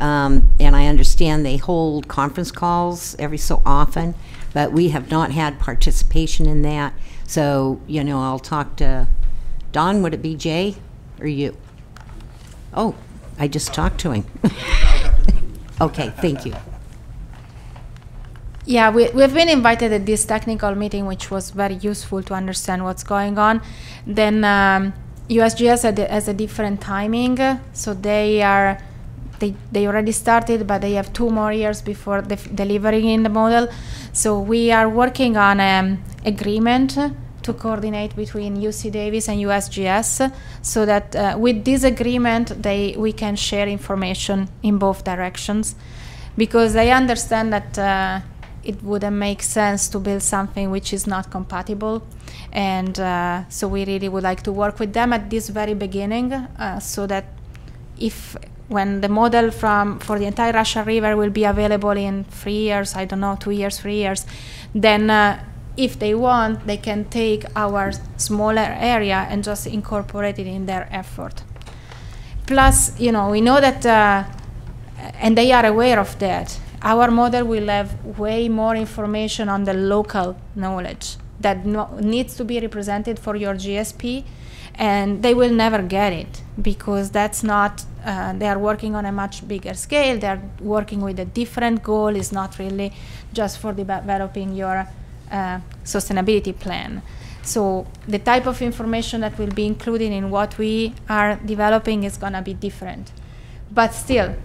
and I understand they hold conference calls every so often, but we have not had participation in that. So, you know, I'll talk to Don. Would it be Jay or you? Oh, I just talked to him. Okay, thank you. Yeah, we've been invited at this technical meeting, which was very useful to understand what's going on. Then USGS has a different timing, so they already started, but they have 2 more years before delivering in the model. So we are working on an agreement to coordinate between UC Davis and USGS, so that with this agreement we can share information in both directions, because I understand that it wouldn't make sense to build something which is not compatible, and so we really would like to work with them at this very beginning, so that when the model for the entire Russian River will be available in 3 years, I don't know, 2 years, 3 years, then if they want, they can take our smaller area and just incorporate it in their effort. Plus, you know, we know that, and they are aware of that, our model will have way more information on the local knowledge that needs to be represented for your GSP, and they will never get it, because that's not, they are working on a much bigger scale. They're working with a different goal. It's not really just for developing your sustainability plan. So the type of information that will be included in what we are developing is going to be different. But still,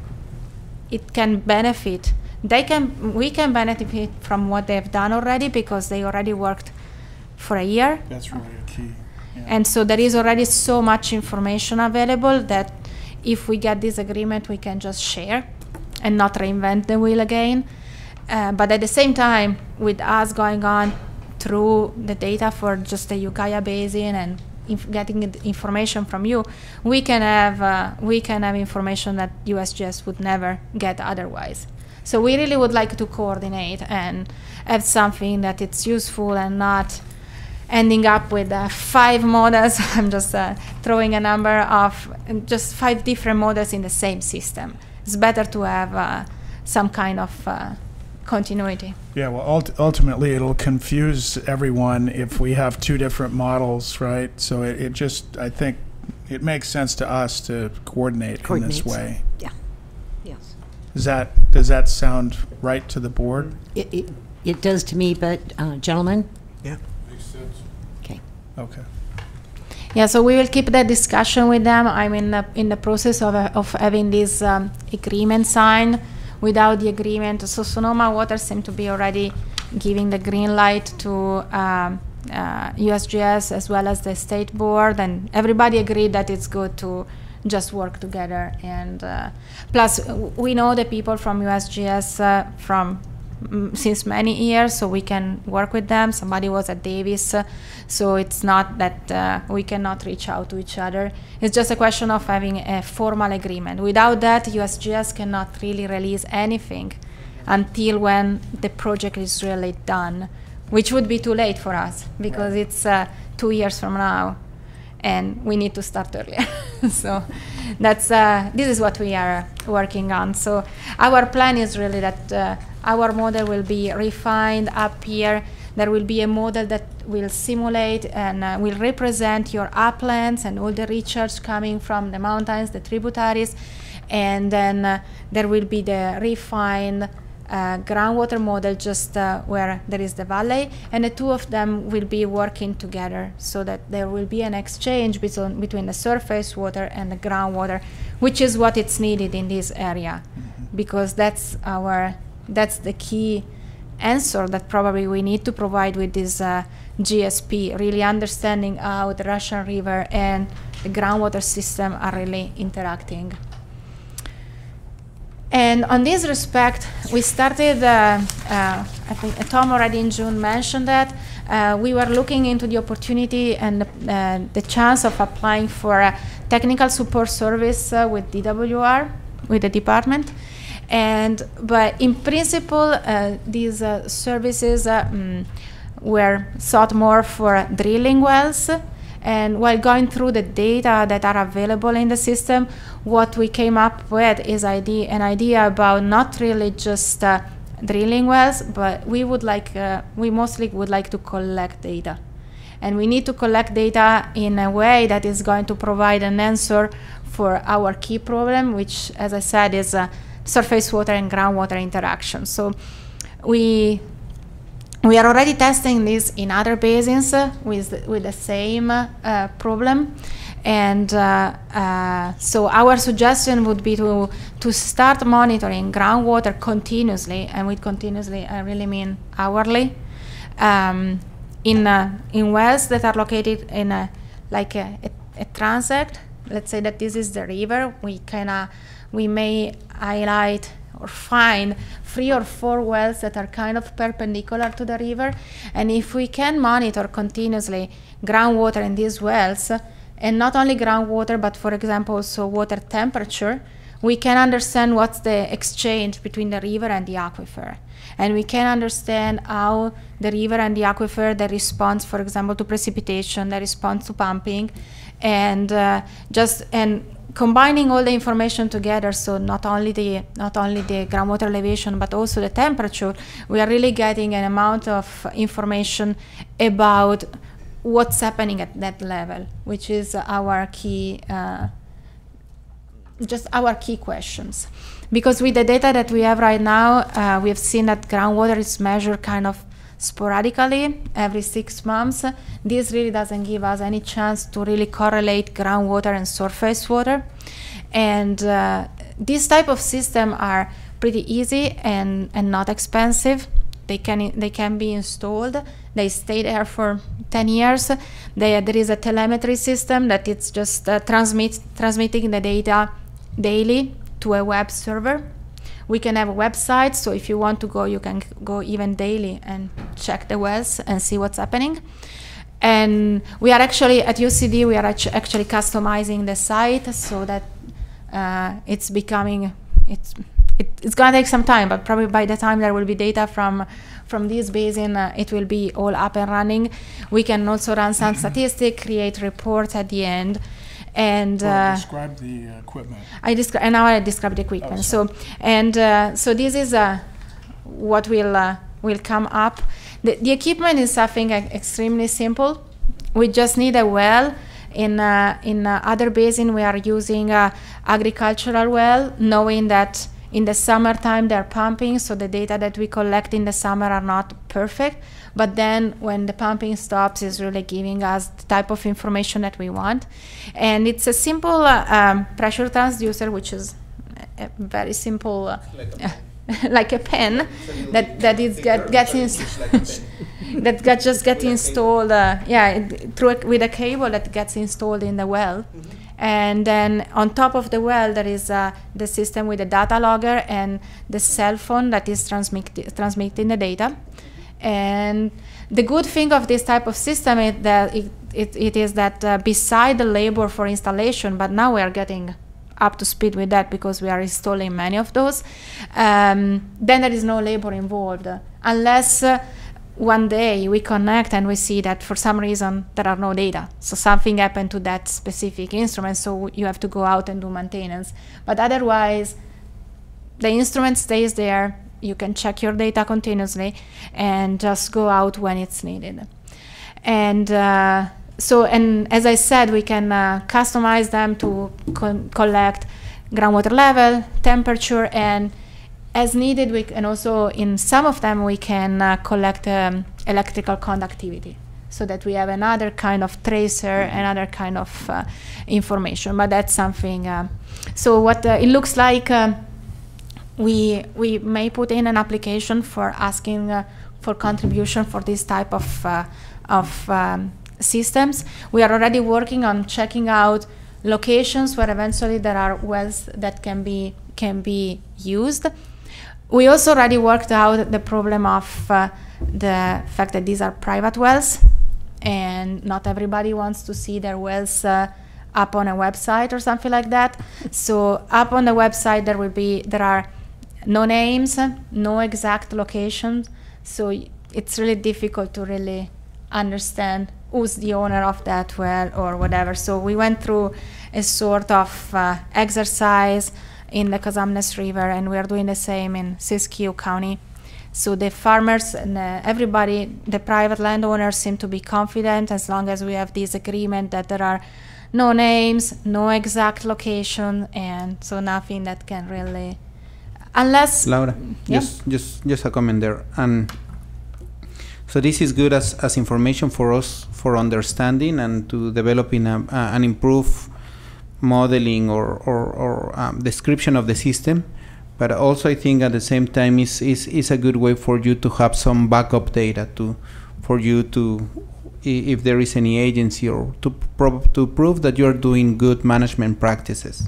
it can benefit. We can benefit from what they've done already, because they already worked for a year. That's really a key. Yeah. And so there is already so much information available that if we get this agreement, we can just share and not reinvent the wheel again. But at the same time, with us going on through the data for just the Ukiah Basin and getting information from you, we can have information that USGS would never get otherwise. So we really would like to coordinate and have something that it's useful and not ending up with 5 models. I'm just throwing a number of just 5 different models in the same system. It's better to have some kind of continuity. Yeah, well, ultimately it'll confuse everyone if we have 2 different models, right? So it just, I think it makes sense to us to coordinate in this way. Yeah. Yes. Does that sound right to the board? It does to me, but gentlemen? Yeah. Makes sense. Okay. Okay. Yeah, so we will keep that discussion with them. I'm in the process of having this agreement signed. Without the agreement, so Sonoma Water seemed to be already giving the green light to USGS as well as the state board, and everybody agreed that it's good to just work together. And plus, we know the people from USGS since many years, so we can work with them. Somebody was at Davis, so it's not that we cannot reach out to each other. It's just a question of having a formal agreement. Without that, USGS cannot really release anything until when the project is really done, which would be too late for us, because it's 2 years from now, and we need to start earlier. So that's this is what we are working on. So our plan is really that our model will be refined up here. There will be a model that will simulate and will represent your uplands and all the recharge coming from the mountains, the tributaries, and then there will be the refined groundwater model just where there is the valley, and the 2 of them will be working together so that there will be an exchange between the surface water and the groundwater, which is what it's needed in this area, because that's the key answer that probably we need to provide with this GSP, really understanding how the Russian River and the groundwater system are really interacting. And on this respect, we started, I think Tom already in June mentioned that, we were looking into the opportunity and the chance of applying for a technical support service with DWR, with the department. But in principle, these services were sought more for drilling wells. And while going through the data that are available in the system, what we came up with is an idea about not really just drilling wells, but we mostly would like to collect data. And we need to collect data in a way that is going to provide an answer for our key problem, which, as I said, is surface water and groundwater interaction. So we are already testing this in other basins with the same problem. And so our suggestion would be to start monitoring groundwater continuously, and with continuously I really mean hourly, in wells that are located in a transect. Let's say that this is the river. We may highlight or find 3 or 4 wells that are kind of perpendicular to the river. And if we can monitor continuously groundwater in these wells, and not only groundwater, but for example, also water temperature, we can understand what's the exchange between the river and the aquifer. And we can understand how the river and the aquifer, the response, for example, to precipitation, the response to pumping, and combining all the information together, so not only the groundwater elevation, but also the temperature, we are really getting an amount of information about what's happening at that level, which is our key, just our key questions. Because with the data that we have right now, we have seen that groundwater is measured kind of sporadically every 6 months. This really doesn't give us any chance to really correlate groundwater and surface water. And these type of systems are pretty easy and not expensive. They can be installed. They stay there for 10 years. There is a telemetry system that it's just transmitting the data daily to a web server. We can have a website, so if you want to go, you can go even daily and check the wells and see what's happening. And we are actually, at UCD, we are actually customizing the site so that it's going to take some time, but probably by the time there will be data from this basin, it will be all up and running. We can also run some statistics, create reports at the end. And describe the equipment. Now I describe the equipment. Oh, so this is what will come up. The equipment is something extremely simple. We just need a well. In other basin, we are using agricultural well, knowing that in the summertime they're pumping, so the data that we collect in the summer are not perfect. But then when the pumping stops, it's really giving us the type of information that we want. And it's a simple pressure transducer, which is a very simple, like a pen that just gets installed, with a cable that gets installed in the well. And then on top of the well, there is the system with the data logger and the cell phone that is transmitting the data. And the good thing of this type of system is that it is that beside the labor for installation, but now we are getting up to speed with that because we are installing many of those, then there is no labor involved. Unless one day we connect and we see that for some reason there are no data. So something happened to that specific instrument, so you have to go out and do maintenance. But otherwise, the instrument stays there. You can check your data continuously and just go out when it's needed. And and as I said, we can customize them to collect groundwater level, temperature, and as needed, we can also, in some of them, we can collect electrical conductivity, so that we have another kind of tracer, another kind of information. But that's something. So what it looks like. We may put in an application for asking for contribution for this type of systems. We are already working on checking out locations where eventually there are wells that can can be used. We also already worked out the problem of the fact that these are private wells, and not everybody wants to see their wells up on a website or something like that. So up on the website there are no names, no exact locations. So it's really difficult to really understand who's the owner of that well or whatever. So we went through a sort of exercise in the Cazamnes River, and we are doing the same in Siskiyou County. So the farmers and everybody, the private landowners, seem to be confident as long as we have this agreement that there are no names, no exact location, and so nothing that can really, unless Laura, yeah. just a comment there. And so this is good as information for us for understanding and to developing an improved modeling or description of the system. But also I think at the same time is a good way for you to have some backup data for you to, if there is any agency, or to prove that you're doing good management practices.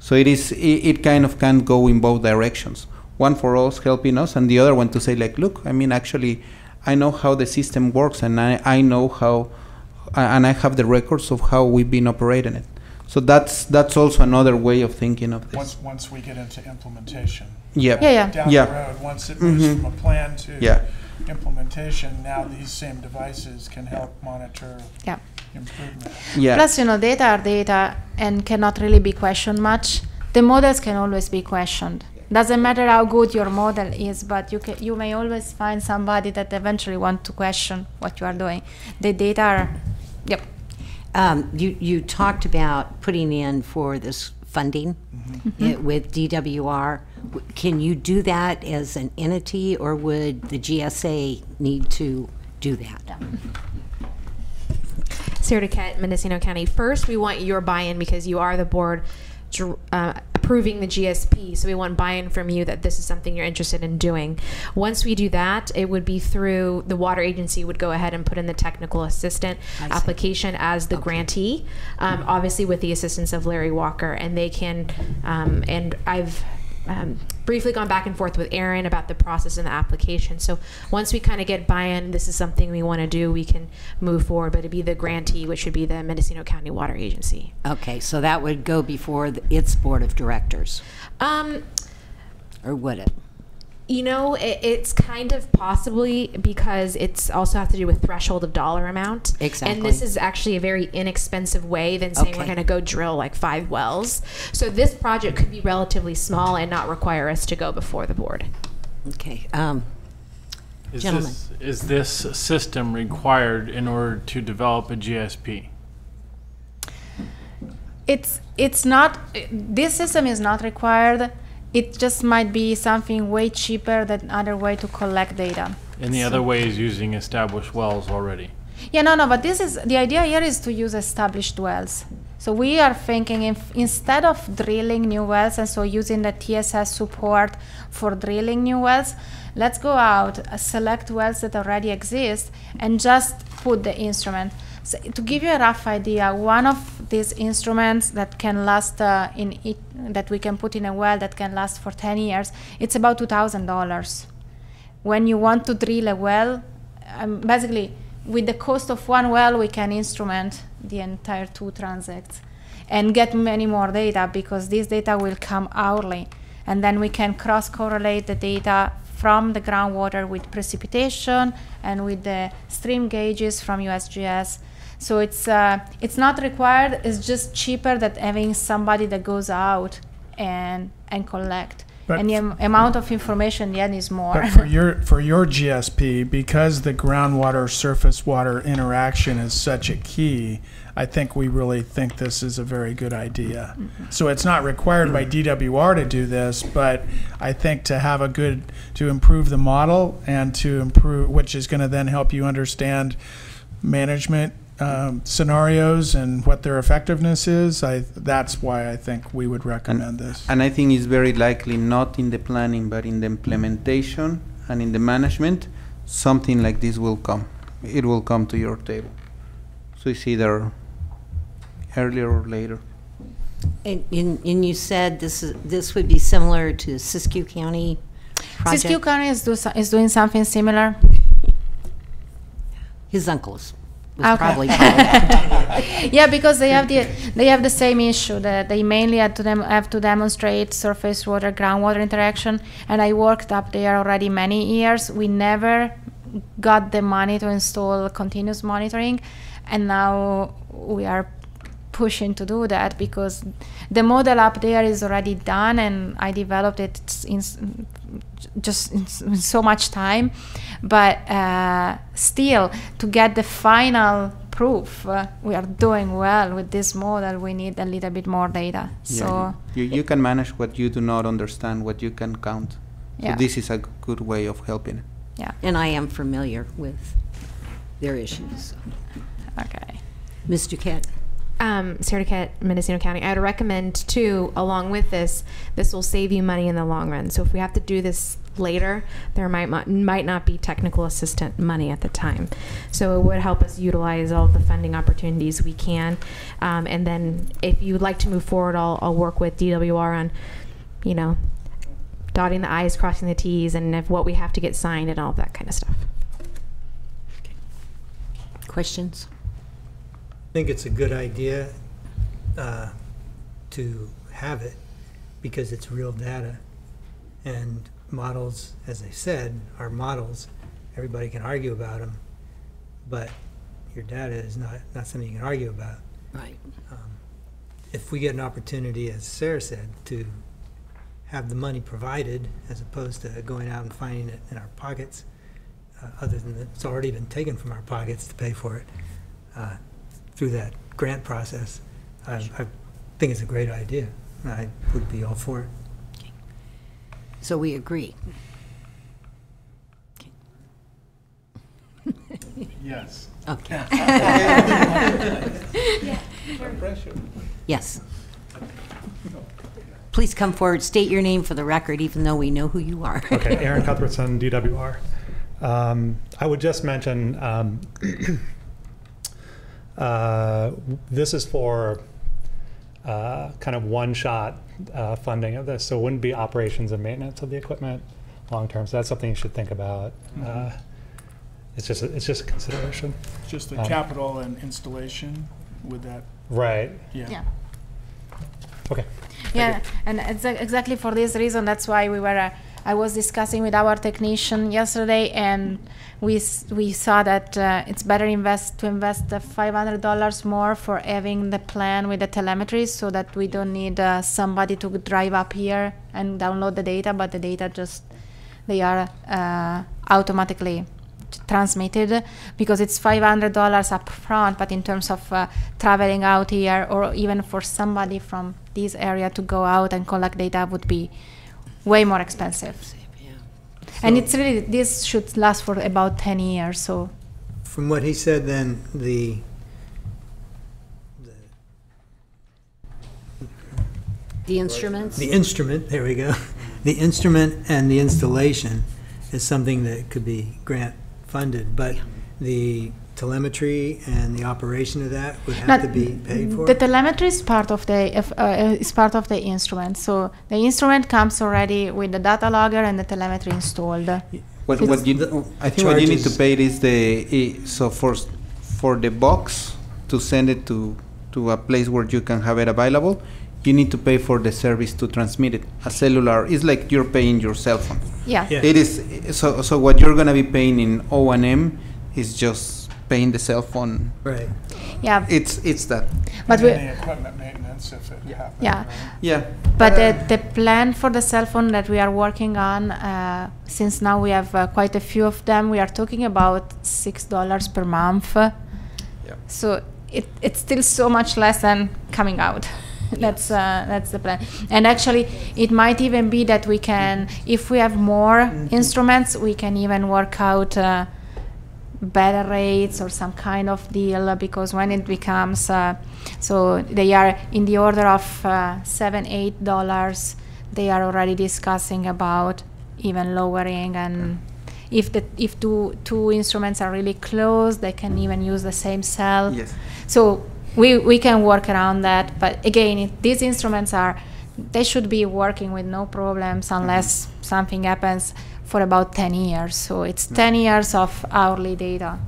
So it kind of can go in both directions. One for us helping us, and the other one to say like, look, I mean, actually, I know how the system works, and I know how, and I have the records of how we've been operating it. So that's also another way of thinking of this. Once we get into implementation. Yeah. Down the road, once it moves from a plan to implementation, now these same devices can help monitor improvement. Plus, data are data and cannot really be questioned much. The models can always be questioned. Doesn't matter how good your model is, but you may always find somebody that eventually want to question what you are doing. The data are, You talked about putting in for this funding with DWR. Can you do that as an entity, or would the GSA need to do that? Sarah Duquette, Mendocino County. First, we want your buy-in because you are the board approving the GSP, so we want buy-in from you that this is something you're interested in doing. Once we do that, it would be through the water agency would go ahead and put in the technical assistant application as the grantee, obviously with the assistance of Larry Walker, and they can, and I've briefly gone back and forth with Aaron about the process and the application. So once we kind of get buy-in, this is something we want to do, we can move forward, but it'd be the grantee, which would be the Mendocino County Water Agency. Okay, so that would go before its board of directors. Or would it? It's kind of possibly, because it's also has to do with threshold of dollar amount. Exactly. And this is actually a very inexpensive way than saying we're going to go drill like 5 wells. So this project could be relatively small and not require us to go before the board. Okay. Gentlemen. Is this system required in order to develop a GSP? It's not, this system is not required. It just might be something way cheaper than other way to collect data. And the other way is using established wells already. No, but the idea here is to use established wells. So we are thinking instead of drilling new wells, and so using the TSS support for drilling new wells, let's go out, select wells that already exist, and just put the instrument. So to give you a rough idea, one of these instruments that can last that we can put in a well that can last for 10 years, it's about $2,000. When you want to drill a well, basically with the cost of one well, we can instrument the entire 2 transects and get many more data, because this data will come hourly, and then we can cross-correlate the data from the groundwater with precipitation and with the stream gauges from USGS. So it's not required. It's just cheaper than having somebody that goes out and collect. But and the amount of information in the end is more. But for your GSP, because the groundwater surface water interaction is such a key, I think we really think this is a very good idea. So it's not required by DWR to do this, but I think to improve the model and to improve, which is going to then help you understand management scenarios and what their effectiveness is. That's why I think we would recommend this. And I think it's very likely not in the planning, but in the implementation and in the management, something like this will come. It will come to your table. So it's either earlier or later. And you said this would be similar to Siskiyou County project? Siskiyou County is doing something similar. His uncles. Okay. Probably. Yeah, because they have the same issue that they mainly have to demonstrate surface water groundwater interaction, and I worked up there already many years. We never got the money to install continuous monitoring, and now we are pushing to do that because the model up there is already done, and I developed it in so much time, but still to get the final proof we are doing well with this model, we need a little bit more data. So you can manage what you do not understand, what you can count. Yeah. So this is a good way of helping. Yeah. And I am familiar with their issues. Okay. Ms. Duquette. Sarah Duquette, Mendocino County. I would recommend too, along with this will save you money in the long run. So if we have to do this later, there might not be technical assistant money at the time. So it would help us utilize all the funding opportunities we can. And then if you'd like to move forward, I'll work with DWR on, dotting the I's, crossing the T's, and if what we have to get signed and all that kind of stuff. Questions? I think it's a good idea to have it because it's real data. And models, as I said, are models. Everybody can argue about them, but your data is not something you can argue about. Right. If we get an opportunity, as Sarah said, to have the money provided as opposed to going out and finding it in our pockets, other than that it's already been taken from our pockets to pay for it, through that grant process, I think it's a great idea. I would be all for it. Okay. So we agree. Yes. Okay. Yes. Please come forward, state your name for the record, even though we know who you are. Okay, Aaron Cuthbertson, DWR. I would just mention this is for kind of one-shot funding of this, so it wouldn't be operations and maintenance of the equipment long-term. So that's something you should think about. It's just a consideration. Just the capital and installation with that. Right. Yeah. Okay. Yeah, and it's exactly for this reason. That's why we were. I was discussing with our technician yesterday, and we saw that it's better to invest $500 more for having the plan with the telemetry, so that we don't need somebody to drive up here and download the data, but the data they are automatically transmitted, because it's $500 up front, but in terms of traveling out here, or even for somebody from this area to go out and collect data, would be way more expensive. Yeah. And it's really, this should last for about 10 years. So From what he said, then the instruments? The instrument, there we go. The instrument and the installation is something that could be grant funded, but the telemetry and the operation of that would have to be paid for? The telemetry is part of the instrument. So the instrument comes already with the data logger and the telemetry installed. I think what you need to pay is so for the box to send it to a place where you can have it available, you need to pay for the service to transmit it. A cellular is like you're paying your cell phone. Yeah. It is so what you're gonna be paying in O&M is just paying the cell phone. Right. Yeah. It's that. But the equipment maintenance if it happens. Yeah. Right? Yeah. But the plan for the cell phone that we are working on, since now we have quite a few of them, we are talking about $6 per month. Yeah. So it's still so much less than coming out. That's the plan. And actually, it might even be that we can, if we have more instruments, we can even work out better rates or some kind of deal, because when it becomes so they are in the order of $7-8, they are already discussing about even lowering, and if two instruments are really close, they can even use the same cell. Yes. So we can work around that. But again, these instruments they should be working with no problems unless something happens for about 10 years. So it's 10 years of hourly data.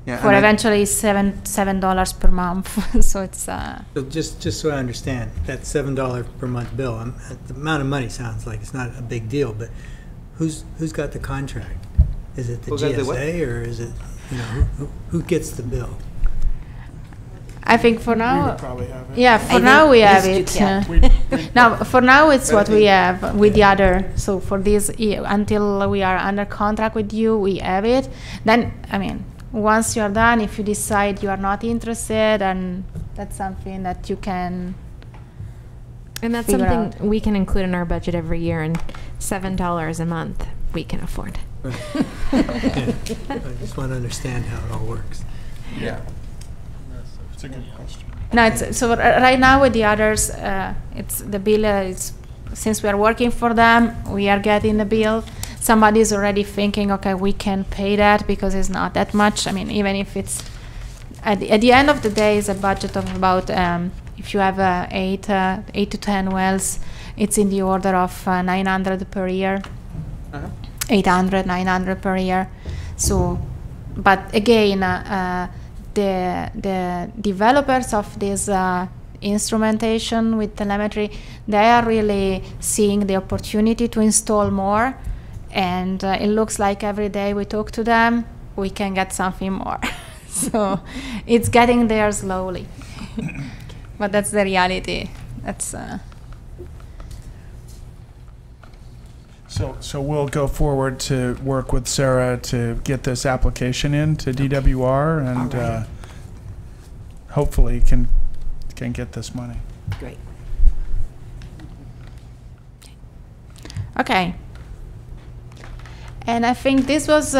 Yeah, For eventually $7 per month. So it's So just so I understand, that $7 per month bill, the amount of money sounds like it's not a big deal, but who's got the contract? Is it the Who's got the what? GSA, or is it, who gets the bill? I think for We now, would probably have it. yeah, for I now think we have it's it. Ukiah. Now, for now it's But I what we think- have with the other. So for this, until we are under contract with you, we have it. Then, I mean, once you are done, if you decide you are not interested, and that's something that you can. And that's Figure something we can include in our budget every year, and $7 a month we can afford. Yeah. I just want to understand how it all works. Yeah. It's a good question. No, it's so right now with the others, it's the bill. It's since we are working for them, we are getting the bill. Somebody is already thinking, okay, we can pay that because it's not that much. I mean, even if it's at the end of the day, it's a budget of about if you have 8 to 10 wells, it's in the order of 900 per year. 800, 900 per year. So, but again, the developers of this instrumentation with telemetry, they are really seeing the opportunity to install more, and it looks like every day we talk to them, we can get something more. So it's getting there slowly. But that's the reality. That's So we'll go forward to work with Sarah to get this application in to DWR, and hopefully can get this money. Great. okay. And I think this was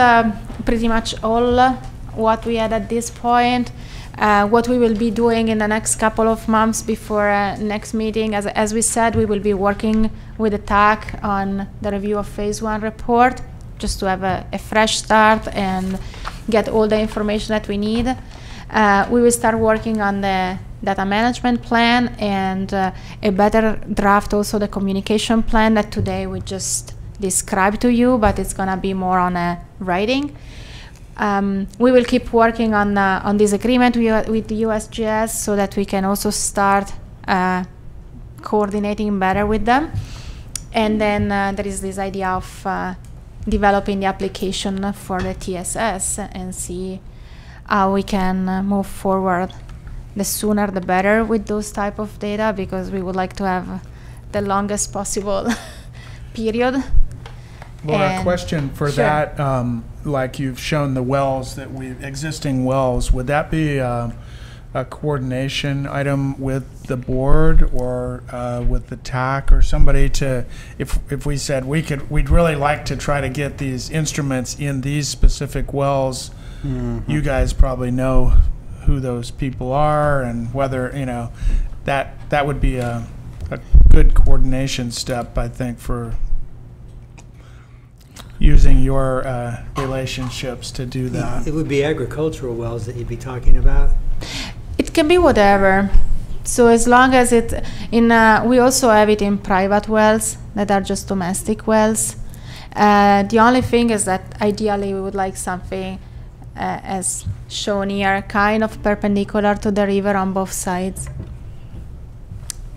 pretty much all what we had at this point. What we will be doing in the next couple of months before next meeting, as we said, we will be working with the TAC on the review of Phase 1 report, just to have a fresh start and get all the information that we need. We will start working on the data management plan and a better draft, also the communication plan that today we just described to you, but it's gonna be more on a writing. We will keep working on this agreement with the USGS so that we can also start coordinating better with them. And then there is this idea of developing the application for the TSS and see how we can move forward. The sooner the better with those type of data, because we would like to have the longest possible period. Well, a question for Sure. that, like you've shown the wells existing wells, would that be a coordination item with the board or with the TAC or somebody to, if we said we'd really like to try to get these instruments in these specific wells, you guys probably know who those people are and whether, that would be a good coordination step, I think, for using your relationships to do that. It would be agricultural wells that you'd be talking about? It can be whatever. So as long as it we also have it in private wells that are just domestic wells. The only thing is that ideally we would like something as shown here, kind of perpendicular to the river on both sides.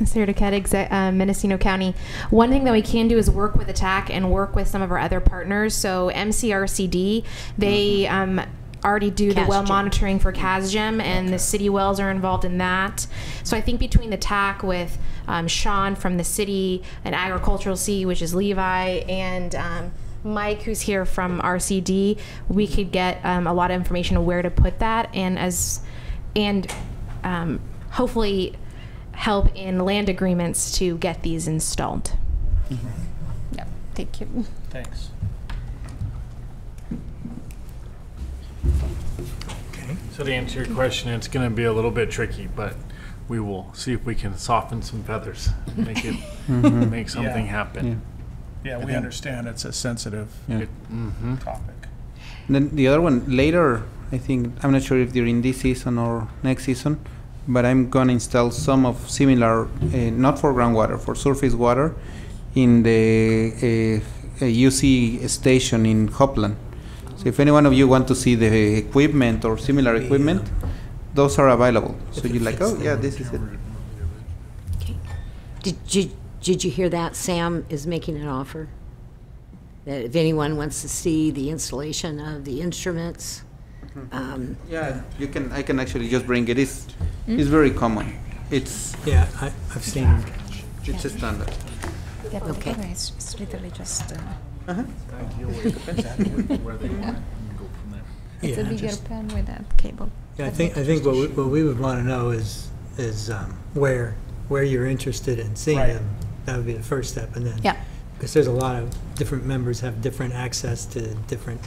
Sarah Duquette, Mendocino County. One thing that we can do is work with ATTAC and work with some of our other partners. So MCRCD, they already do the well CASGEM. monitoring for CASGEM, and the city wells are involved in that. So I think between the TAC with Sean from the city and Agricultural C, which is Levi, and Mike, who's here from RCD, we could get a lot of information on where to put that, and hopefully help in land agreements to get these installed. Yeah, thank you. Thanks. So to answer your question, it's going to be a little bit tricky, but we will see if we can soften some feathers, make it make something happen. Yeah, we understand it's a sensitive topic. Then the other one, later, I think, I'm not sure if during this season or next season, but I'm going to install some of similar, not for groundwater, for surface water, in the UC station in Hopland. So if any one of you want to see the equipment or similar equipment, those are available. So you're like, oh yeah, this is it. Okay. Did you hear that? Sam is making an offer that if anyone wants to see the installation of the instruments. Yeah, you can. I can actually just bring it. It's very common. It's I've seen. It's a standard. Yeah, but Okay. anyway, it's literally just. Ideally, where they want it and go from there. It's a Yeah, bigger just- pen with that cable. Yeah, I think what we would want to know is where you're interested in seeing Right. them. That would be the first step, and then Yeah. because there's a lot of different members have different access to different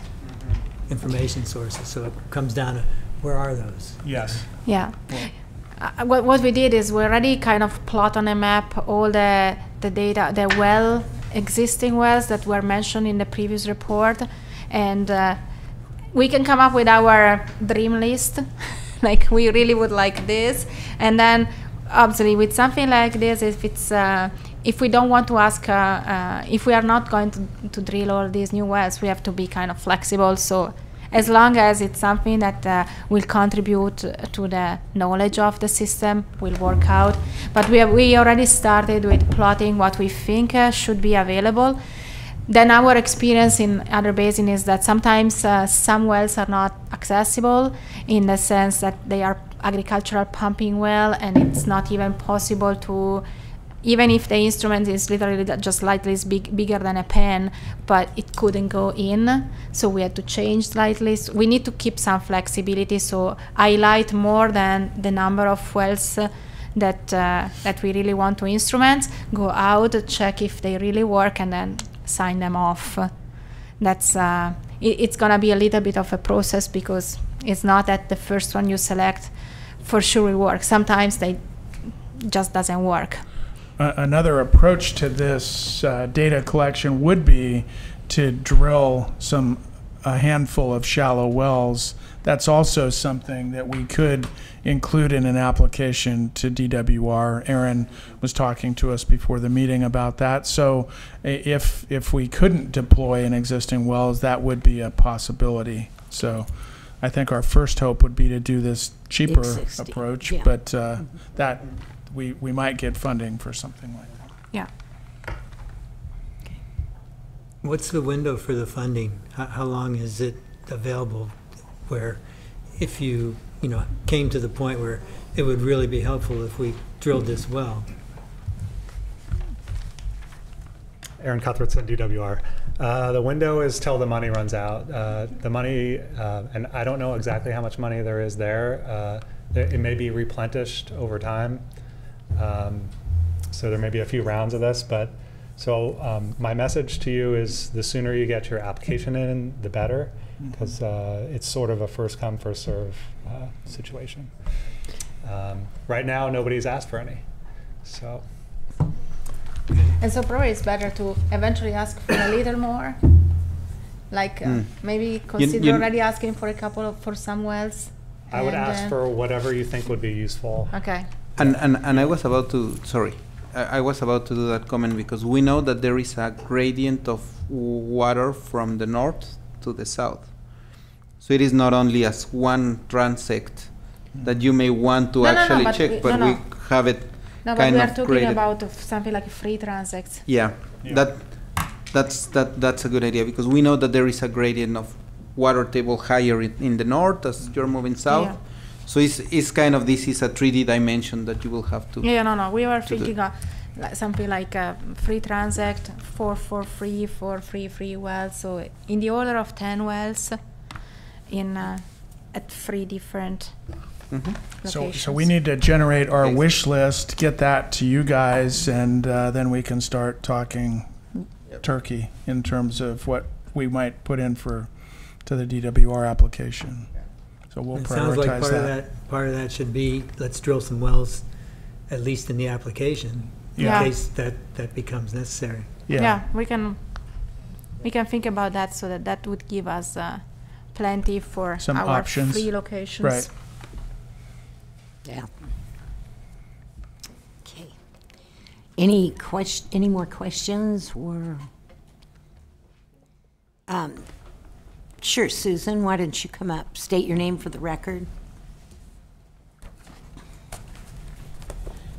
information sources, so it comes down to where are those? Yes. Yeah. What we did is we already kind of plot on a map all the data, the existing wells that were mentioned in the previous report, and we can come up with our dream list, like we really would like this, and then obviously with something like this, if we don't want to ask, if we are not going to drill all these new wells, we have to be kind of flexible. So as long as it's something that will contribute to the knowledge of the system, will work out. But we already started with plotting what we think should be available. Then our experience in other basins is that sometimes some wells are not accessible in the sense that they are agricultural pumping well, and it's not even possible to, even if the instrument is literally just slightly bigger than a pen, but it couldn't go in, so we had to change slightly. So we need to keep some flexibility, so highlight more than the number of wells that we really want to instrument, go out, check if they really work, and then sign them off. That's it's gonna be a little bit of a process, because it's not that the first one you select for sure will work. Sometimes they just doesn't work. Another approach to this data collection would be to drill a handful of shallow wells. That's also something that we could include in an application to DWR. Aaron was talking to us before the meeting about that. So if we couldn't deploy in existing wells, that would be a possibility. So I think our first hope would be to do this cheaper approach, yeah. but that we might get funding for something like that. Yeah. What's the window for the funding? How long is it available, where if you came to the point where it would really be helpful if we drilled this well? Aaron Cuthbertson, DWR. The window is till the money runs out. The money, and I don't know exactly how much money there is there. It may be replenished over time. So there may be a few rounds of this, but my message to you is the sooner you get your application in, the better, because it's sort of a first come, first serve situation. Right now, nobody's asked for any, so. And so probably it's better to eventually ask for a little more, like maybe consider already asking for a couple for some wells. I would ask for whatever you think would be useful. Okay. And I was about to, I was about to do that comment, because we know that there is a gradient of water from the north to the south. So it is not only as one transect that you may want to actually check, but we have it No, but kind we of are talking graded. about something like free transects. Yeah, that's a good idea, because we know that there is a gradient of water table higher in the north as you're moving south. Yeah. So it's kind of, this is a 3D dimension that you will have to. Yeah, no, we were thinking something like a free transect, four free wells. So in the order of 10 wells at 3 different locations. So we need to generate our wish list, get that to you guys, and then we can start talking turkey in terms of what we might put in to the DWR application. So we'll It sounds like prioritize part of that should be, let's drill some wells, at least in the application, Yeah. in case that becomes necessary. Yeah, we can think about that, so that would give us plenty for Some our options. free locations. Right. Yeah. Okay. Any more questions or? Sure, Susan, why don't you come up, state your name for the record?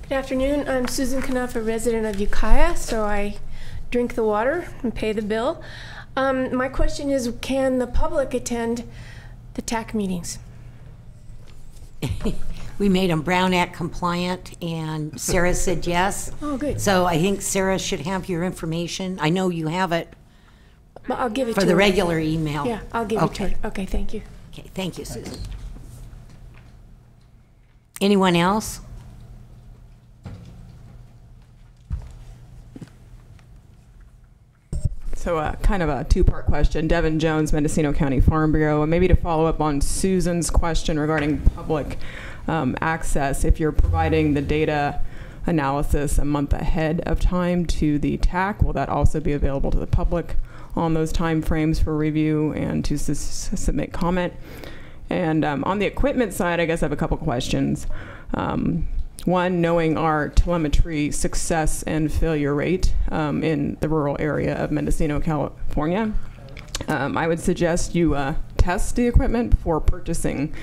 Good afternoon. I'm Susan Knuff, a resident of Ukiah, so I drink the water and pay the bill. My question is, can the public attend the TAC meetings? We made them Brown Act compliant, and Sarah said yes. Oh, good. So I think Sarah should have your information. I know you have it I'll give it for to the her. regular email. Yeah, I'll give it to her. Okay, thank you. Okay, thank you, Susan. Anyone else? So kind of a two-part question. Devin Jones, Mendocino County Farm Bureau. And maybe to follow up on Susan's question regarding public access, if you're providing the data analysis a month ahead of time to the TAC, will that also be available to the public on those time frames for review and to submit comment? And on the equipment side, I guess I have a couple questions. One, knowing our telemetry success and failure rate in the rural area of Mendocino, California, I would suggest you test the equipment before purchasing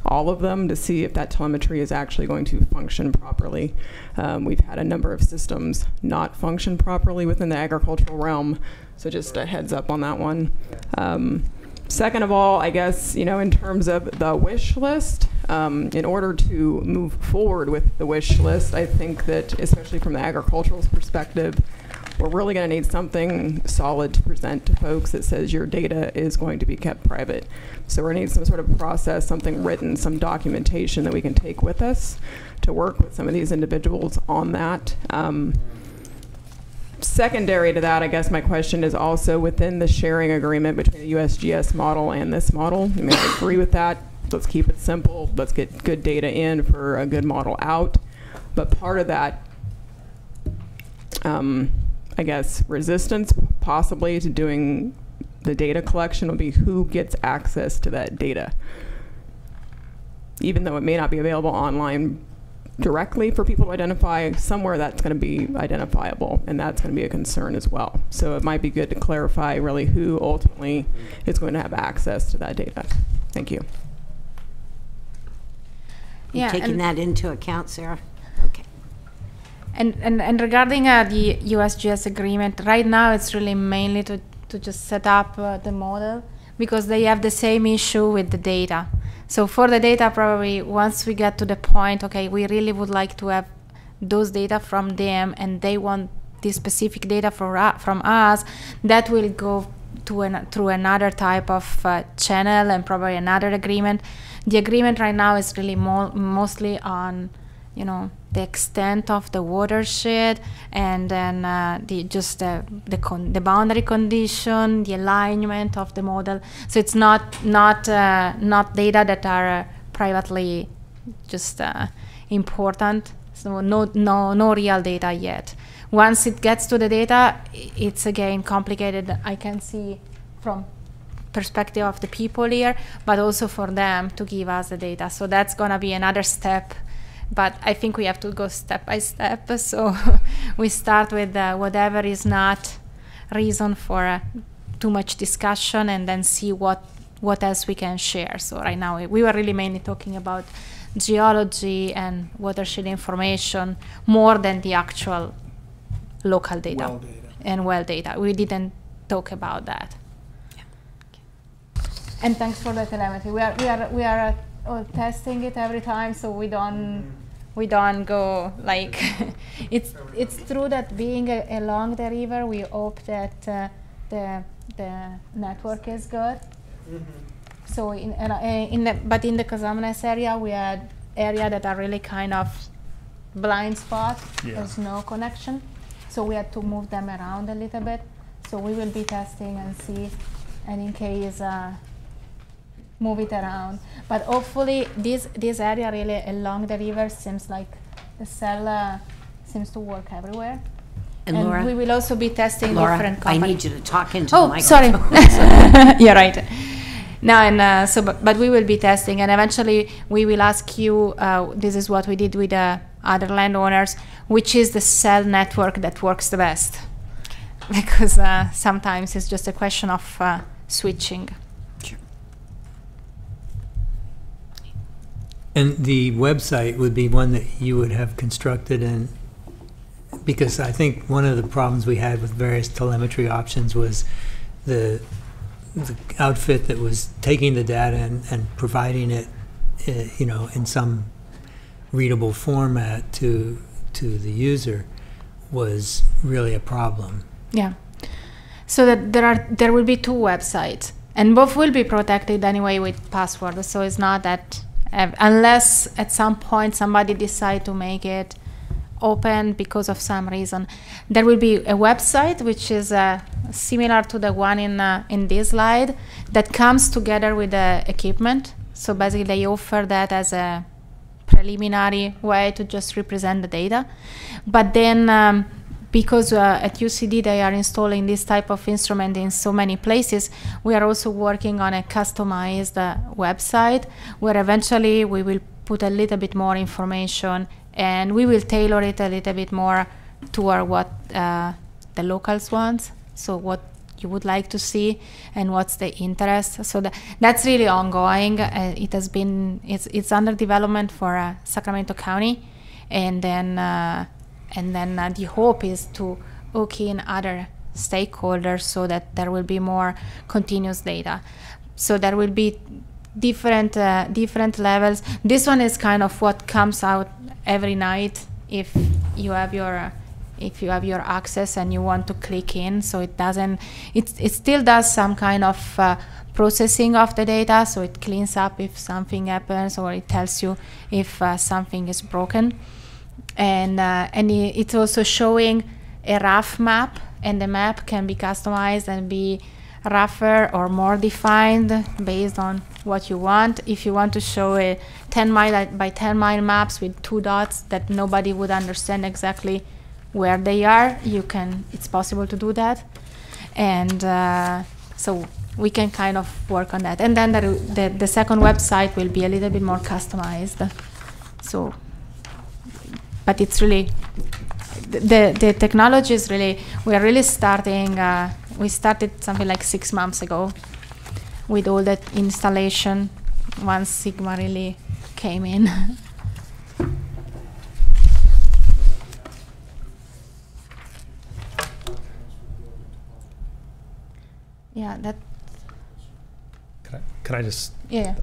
all of them to see if that telemetry is actually going to function properly. We've had a number of systems not function properly within the agricultural realm, so just a heads up on that one. Second of all, I guess, in terms of the wish list, in order to move forward with the wish list, I think that, especially from the agricultural perspective, we're really going to need something solid to present to folks that says your data is going to be kept private. So we're going to need some sort of process, something written, some documentation that we can take with us to work with some of these individuals on that. Secondary to that, I guess my question is also within the sharing agreement between the USGS model and this model. I mean, I agree with that. Let's keep it simple. Let's get good data in for a good model out. But part of that, I guess, resistance possibly to doing the data collection will be who gets access to that data. Even though it may not be available online directly for people to identify, somewhere that's going to be identifiable, and that's going to be a concern as well. So it might be good to clarify really who ultimately is going to have access to that data. Thank you. You taking that into account, Sarah? Okay. And regarding the USGS agreement, right now it's really mainly to just set up the model, because they have the same issue with the data. So for the data, probably once we get to the point, okay, we really would like to have those data from them, and they want this specific data from us, that will go to through another type of channel and probably another agreement. The agreement right now is really mostly on, the extent of the watershed, and then the boundary condition, the alignment of the model. So it's not data that are privately just important. So no real data yet. Once it gets to the data, it's again complicated. I can see from perspective of the people here, but also for them to give us the data. So that's gonna be another step. But I think we have to go step by step. So we start with whatever is not reason for too much discussion, and then see what else we can share. So right now we were really mainly talking about geology and watershed information more than the actual local data, and well data. We didn't talk about that. Yeah. Okay. And thanks for the telemetry. We are testing it every time, so we don't go like it's true that being along the river, we hope that the network is good. So in the Casamnes area, we had area that are really kind of blind spot. Yeah. There's no connection, so we had to move them around a little bit. So we will be testing and see, and in case move it around. But hopefully this area really along the river seems like the cell seems to work everywhere. And Laura, we will also be testing different companies. I need you to talk into the microphone. Oh, sorry. You're right. No, and but we will be testing, and eventually we will ask you. This is what we did with other landowners, which is the cell network that works the best, because sometimes it's just a question of switching. And the website would be one that you would have constructed, and because I think one of the problems we had with various telemetry options was the outfit that was taking the data and providing it, you know, in some readable format to the user was really a problem. Yeah. So that there will be 2 websites, and both will be protected anyway with passwords. So it's not that unless at some point somebody decide to make it open because of some reason, there will be a website which is similar to the one in this slide that comes together with the equipment. So basically they offer that as a preliminary way to just represent the data. But then because at UCD they are installing this type of instrument in so many places, we are also working on a customized website where eventually we will put a little bit more information, and we will tailor it a little bit more toward what the locals want, so what you would like to see and what's the interest. So that's really ongoing. It's under development for Sacramento County, and then the hope is to hook in other stakeholders so that there will be more continuous data. So there will be different levels. This one is kind of what comes out every night if you have your access and you want to click in. So it still does some kind of processing of the data. So it cleans up if something happens, or it tells you if something is broken. And it's also showing a rough map, and the map can be customized and be rougher or more defined based on what you want. If you want to show a 10-mile by 10-mile maps with 2 dots that nobody would understand exactly where they are, it's possible to do that. And so we can kind of work on that. And then the second website will be a little bit more customized. So, but it's really, the technology is really, we are really starting, we started something like 6 months ago with all that installation once Sigma really came in. Yeah, that. Can I just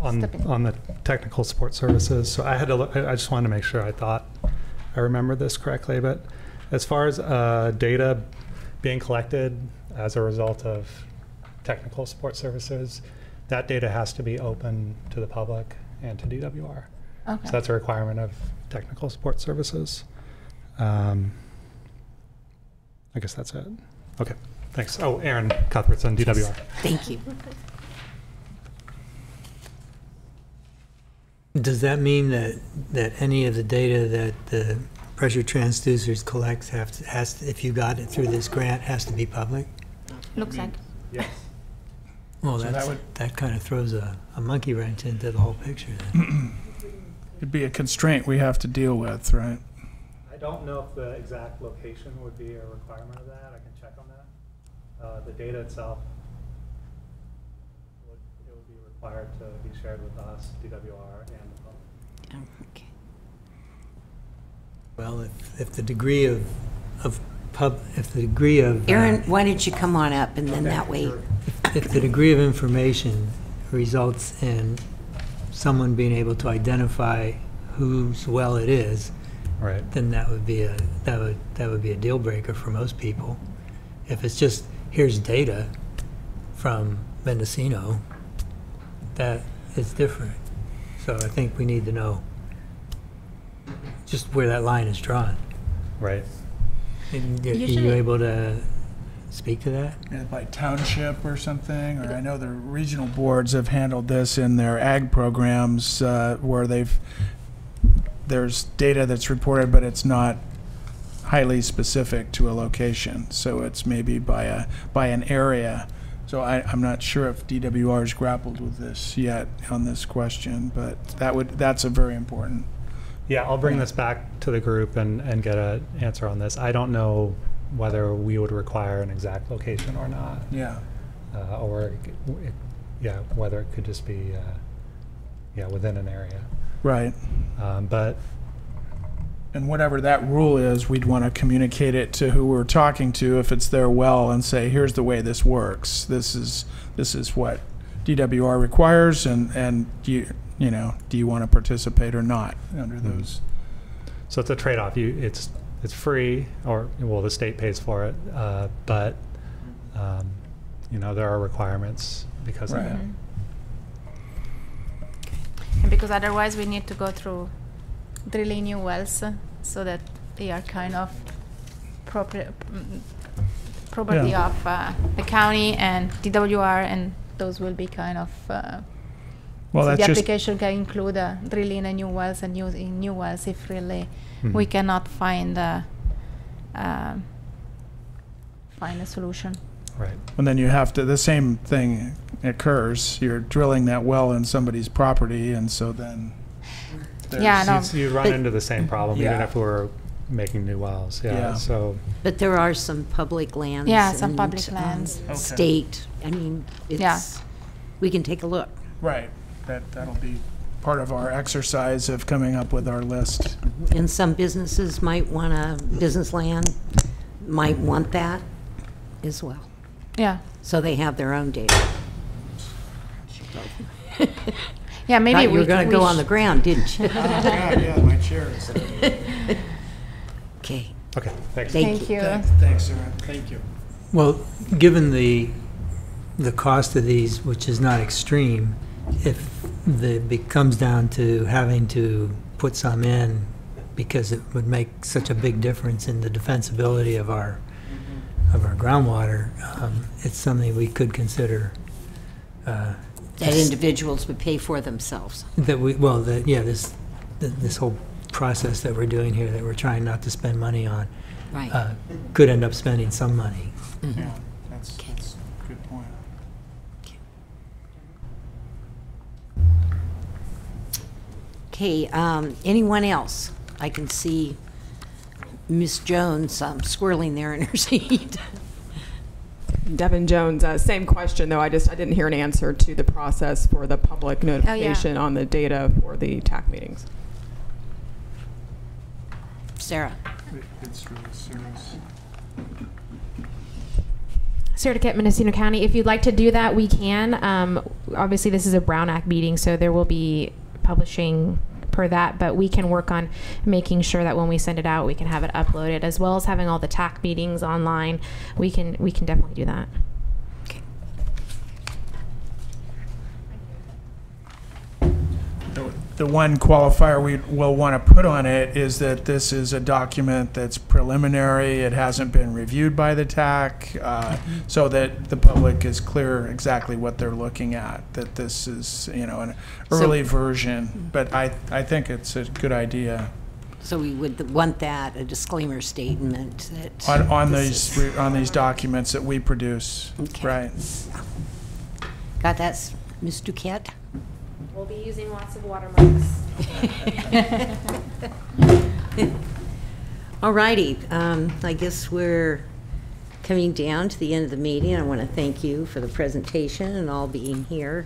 on the technical support services? So I had to look. I just wanted to make sure I thought I remember this correctly. But as far as data being collected as a result of technical support services, that data has to be open to the public and to DWR. Okay. So that's a requirement of technical support services. I guess that's it. Okay. Thanks. Oh, Aaron Cuthbertson, DWR. Thank you. Does that mean that any of the data that the pressure transducers collects if you got it through this grant, has to be public? Looks like. Yes. Well, So that kind of throws a monkey wrench into the whole picture then. It'd be a constraint we have to deal with, right? I don't know if the exact location would be a requirement of that. I can check on that. The data itself, it would be required to be shared with us, DWR, and the public. Okay. Well, if the degree of Aaron, why don't you come on up, and then that way. If the degree of information results in someone being able to identify whose well it is, right, then that would be a deal breaker for most people. If it's just here's data from Mendocino, that is different. So I think we need to know just where that line is drawn. Right. And are you able to speak to that? Yeah, by township or something, or I know the regional boards have handled this in their ag programs where there's data that's reported, but it's not highly specific to a location. So it's maybe by an area. So I'm not sure if DWR has grappled with this yet on this question, but that's a very important. Yeah, I'll bring this back to the group and get an answer on this. I don't know whether we would require an exact location or not. Yeah. Or, whether it could just be, within an area. Right. And whatever that rule is, we'd want to communicate it to who we're talking to if it's their well and say, here's the way this works. This is what DWR requires, and do you want to participate or not under those? So it's a trade-off. It's free, or the state pays for it, but there are requirements because of that. And because otherwise we need to go through drilling new wells, so that they are kind of property of the county and DWR, and those will be kind of. Well, so that's the application can include drilling a new wells and using new wells if really we cannot find a solution. Right. And then you have to. The same thing occurs. You're drilling that well in somebody's property, and so then. You run into the same problem even if we're making new wells. So. But there are some public lands. Yeah, some public lands. State. I mean, we can take a look. Right. That'll be part of our exercise of coming up with our list. And some businesses business land might want that as well. Yeah. So they have their own data. Yeah, maybe you were going to go on the ground, didn't you? Yeah, my chair is. Okay. Okay. Thanks. Thank you. Thanks, Sarah. Thank you. Well, given the cost of these, which is not extreme, if it comes down to having to put some in because it would make such a big difference in the defensibility of our groundwater, it's something we could consider. That individuals would pay for themselves. This whole process that we're doing here, that we're trying not to spend money on, right, could end up spending some money. Mm-hmm. Yeah, that's a good point. Okay, anyone else? I can see Miss Jones squirreling there in her seat. Devin Jones, same question though. I didn't hear an answer to the process for the public notification on the data for the TAC meetings. Sarah. It's really serious. Sarah DeKitt, Mendocino County. If you'd like to do that, we can. Obviously, this is a Brown Act meeting, so there will be publishing per that, but we can work on making sure that when we send it out, we can have it uploaded, as well as having all the TAC meetings online. We can definitely do that. Okay. The one qualifier we will want to put on it is that this is a document that's preliminary. It hasn't been reviewed by the TAC, so that the public is clear exactly what they're looking at, that this is, an early version. But I think it's a good idea. So we would want a disclaimer statement that on these documents that we produce. Okay. Right. Got that, Ms. Duquette? We'll be using lots of watermarks. All righty. I guess we're coming down to the end of the meeting. I want to thank you for the presentation and all being here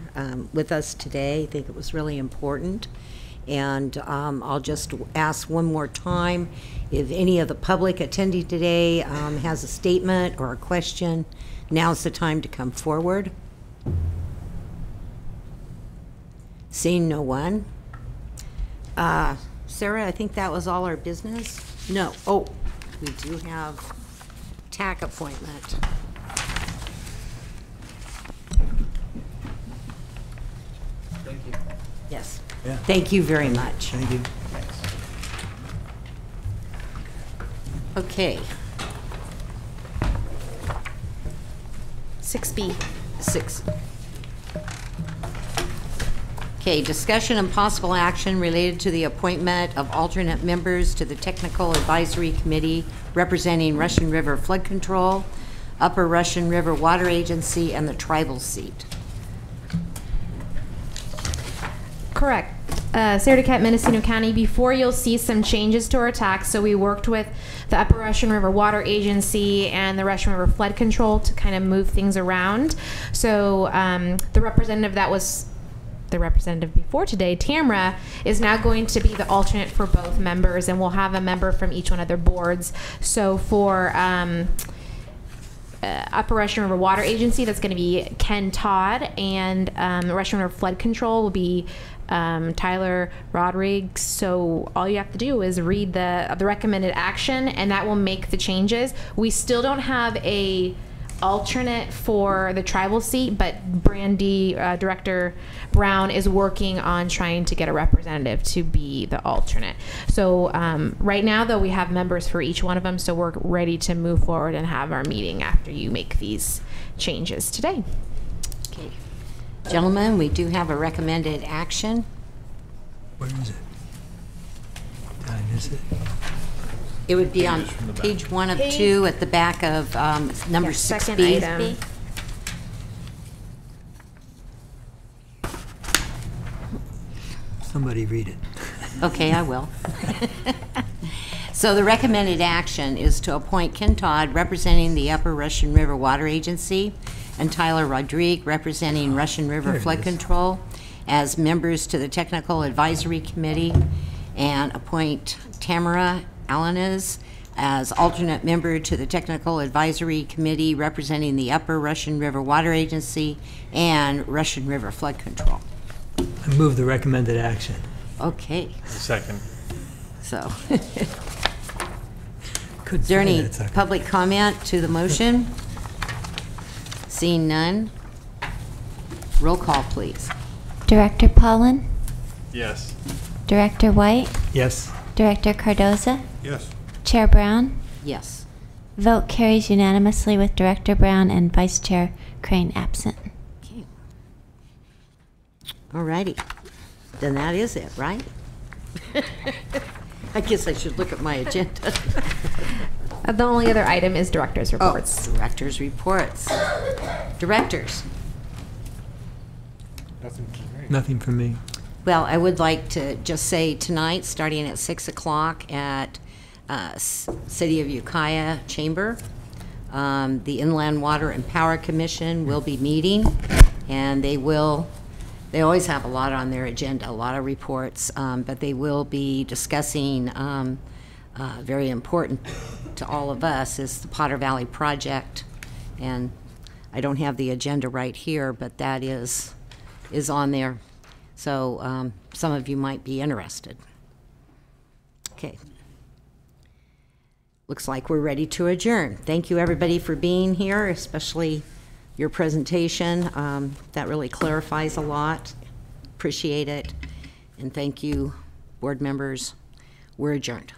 with us today. I think it was really important. And I'll just ask one more time, if any of the public attending today has a statement or a question, now's the time to come forward. Seeing no one. Sarah, I think that was all our business. No. Oh, we do have TAC appointment. Thank you. Yes. Yeah. Thank you very much. Thank you. Okay. 6B. 6. Okay, discussion and possible action related to the appointment of alternate members to the Technical Advisory Committee representing Russian River Flood Control. Upper Russian River Water Agency, and the tribal seat. Correct. Sarah DeCat, Mendocino County. Before, you'll see some changes to our tax. So we worked with the Upper Russian River Water Agency and the Russian River Flood Control to kind of move things around. So the representative that was the representative before today, Tamara, is now going to be the alternate for both members, and we'll have a member from each one of their boards. So for Upper Russian River Water Agency, that's going to be Ken Todd, and the Russian River Flood Control will be Tyler Rodriguez. So all you have to do is read the recommended action, and that will make the changes. We still don't have a alternate for the tribal seat, but Brandy, Director Brown, is working on trying to get a representative to be the alternate. So right now, though, we have members for each one of them, so we're ready to move forward and have our meeting after you make these changes today. Okay. Gentlemen, we do have a recommended action. Where is it? Did I miss it? It would be on page 1 of 2 at the back of number 6B. Somebody read it. Okay, I will. So the recommended action is to appoint Ken Todd, representing the Upper Russian River Water Agency, and Tyler Rodriguez, representing Russian River Flood Control, as members to the Technical Advisory Committee, and appoint Tamara Alanis as alternate member to the Technical Advisory Committee representing the Upper Russian River Water Agency and Russian River Flood Control. I move the recommended action. Okay. Second. So, is there any public comment to the motion? Seeing none, roll call, please. Director Pollen, Yes. Director White, Yes. Director Cardoza, Yes. Chair Brown. Yes. Vote carries unanimously with Director Brown and Vice Chair Crane absent. Okay. All righty. Then that is it, right? I guess I should look at my agenda. The only other item is director's reports. Oh, director's reports. Directors. Nothing from me. Well, I would like to just say tonight, starting at 6 o'clock at City of Ukiah Chamber, the Inland Water and Power Commission will be meeting, and they always have a lot on their agenda, a lot of reports, but they will be discussing, very important to all of us, is the Potter Valley Project. And I don't have the agenda right here, but that is on there. So some of you might be interested. Okay. Looks like we're ready to adjourn. Thank you, everybody, for being here, especially your presentation. That really clarifies a lot. Appreciate it. And thank you, board members. We're adjourned.